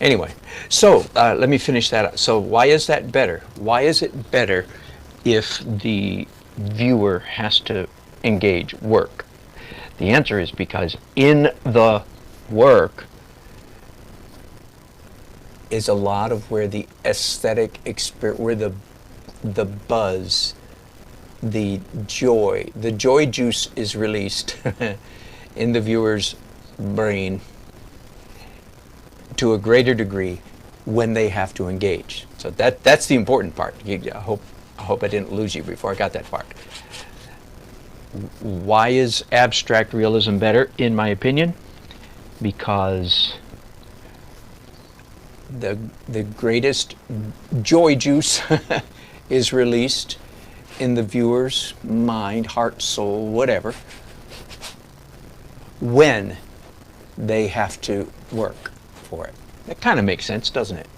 Anyway, so let me finish that up. So why is that better? Why is it better if the viewer has to engage, work? The answer is because in the work is a lot of where the aesthetic experience, where the buzz, the joy juice is released in the viewer's brain to a greater degree when they have to engage. So that's the important part. I hope I didn't lose you before I got that part. Why is abstract realism better, in my opinion? Because the greatest joy juice is released in the viewer's mind, heart, soul, whatever, when they have to work for it. That kind of makes sense, doesn't it?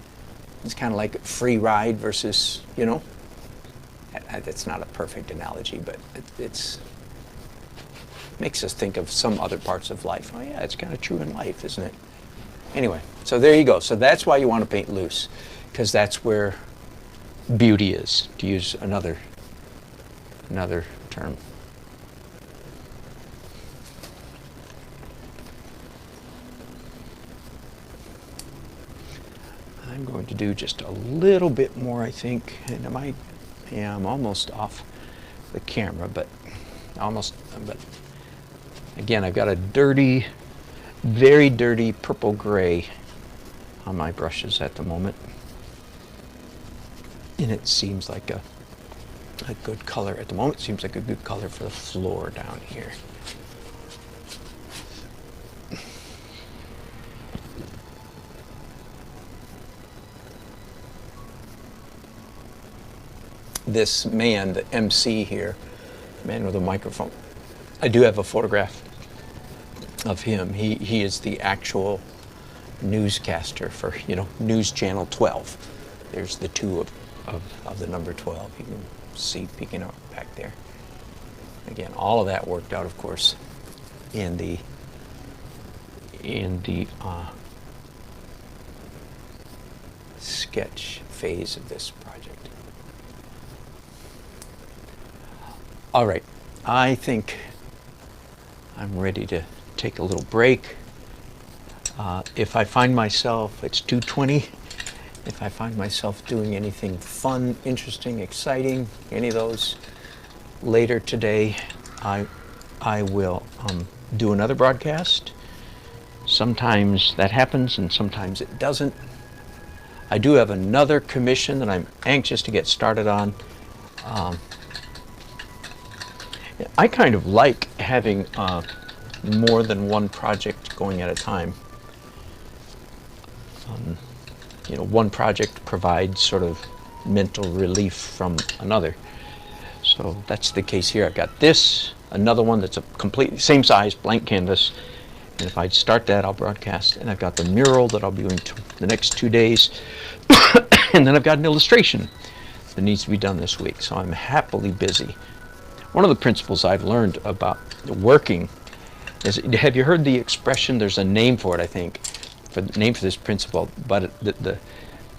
It's kind of like a free ride versus, you know, that's not a perfect analogy, but it's makes us think of some other parts of life. Oh yeah, it's kind of true in life, isn't it? Anyway, so there you go. So that's why you want to paint loose, because that's where beauty is, to use another term. I'm going to do just a little bit more, I think. And I'm almost off the camera, but again, I've got a dirty, very dirty purple gray on my brushes at the moment. And it seems like a good color at the moment. It seems like a good color for the floor down here. This man, the MC here, man with a microphone, I do have a photograph of him. He is the actual newscaster for, you know, News Channel 12. There's the 2 of the number 12. You can see peeking out back there. Again, all of that worked out, of course, in the sketch phase of this project. All right, I think I'm ready to take a little break. If I find myself, it's 2:20, if I find myself doing anything fun, interesting, exciting, any of those later today, I will do another broadcast. Sometimes that happens and sometimes it doesn't. I do have another commission that I'm anxious to get started on. I kind of like having more than one project going at a time. You know, one project provides sort of mental relief from another. So that's the case here. I've got this, another one that's a completely same size, blank canvas. And if I start that, I'll broadcast. And I've got the mural that I'll be doing the next 2 days. And then I've got an illustration that needs to be done this week. So I'm happily busy. One of the principles I've learned about working is, have you heard the expression, there's a name for it, I think, for the name for this principle, but the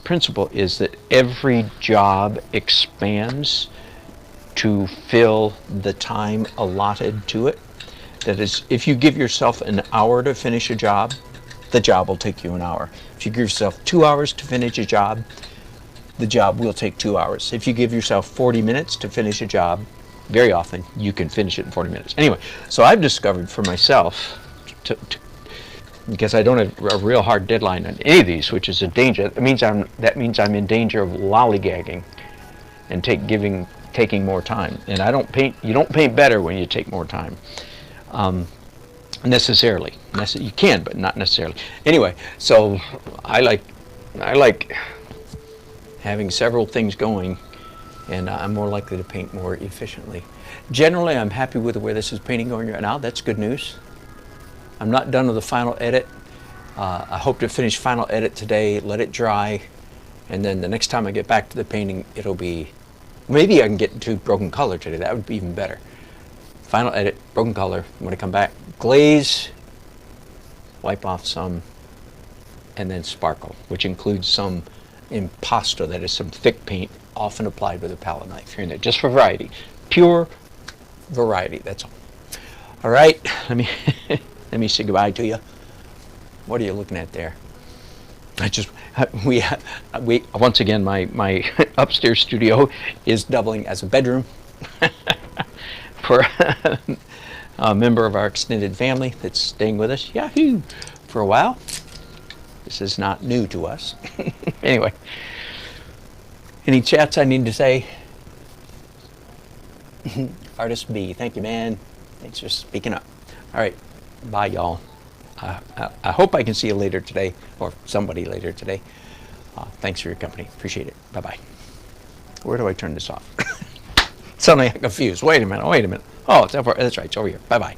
principle is that every job expands to fill the time allotted to it. That is, if you give yourself an hour to finish a job, the job will take you an hour. If you give yourself 2 hours to finish a job, the job will take 2 hours. If you give yourself 40 minutes to finish a job, very often you can finish it in 40 minutes. Anyway, so I've discovered for myself, because I don't have a real hard deadline on any of these, which is a danger. That means I'm in danger of lollygagging and taking more time. And you don't paint better when you take more time. Necessarily. You can, but not necessarily. Anyway, so I like having several things going, and I'm more likely to paint more efficiently. Generally, I'm happy with the way this is painting going right now. That's good news. I'm not done with the final edit. I hope to finish final edit today, let it dry, and then the next time I get back to the painting, it'll be, maybe I can get to broken color today. That would be even better. Final edit, broken color. When I come back, glaze, wipe off some, and then sparkle, which includes some impasto, that is some thick paint, often applied with a palette knife here and there, just for variety. Pure variety, that's all. All right, let me let me say goodbye to you. What are you looking at there? We once again, my upstairs studio is doubling as a bedroom for a member of our extended family that's staying with us, yahoo, for a while. This is not new to us. Anyway, any chats I need to say? Artist B, thank you, man. Thanks for speaking up. All right, bye, y'all. I hope I can see you later today, or somebody later today. Thanks for your company. Appreciate it. Bye-bye. Where do I turn this off? Suddenly I'm confused. Wait a minute. Oh, that's right. It's over here. Bye-bye.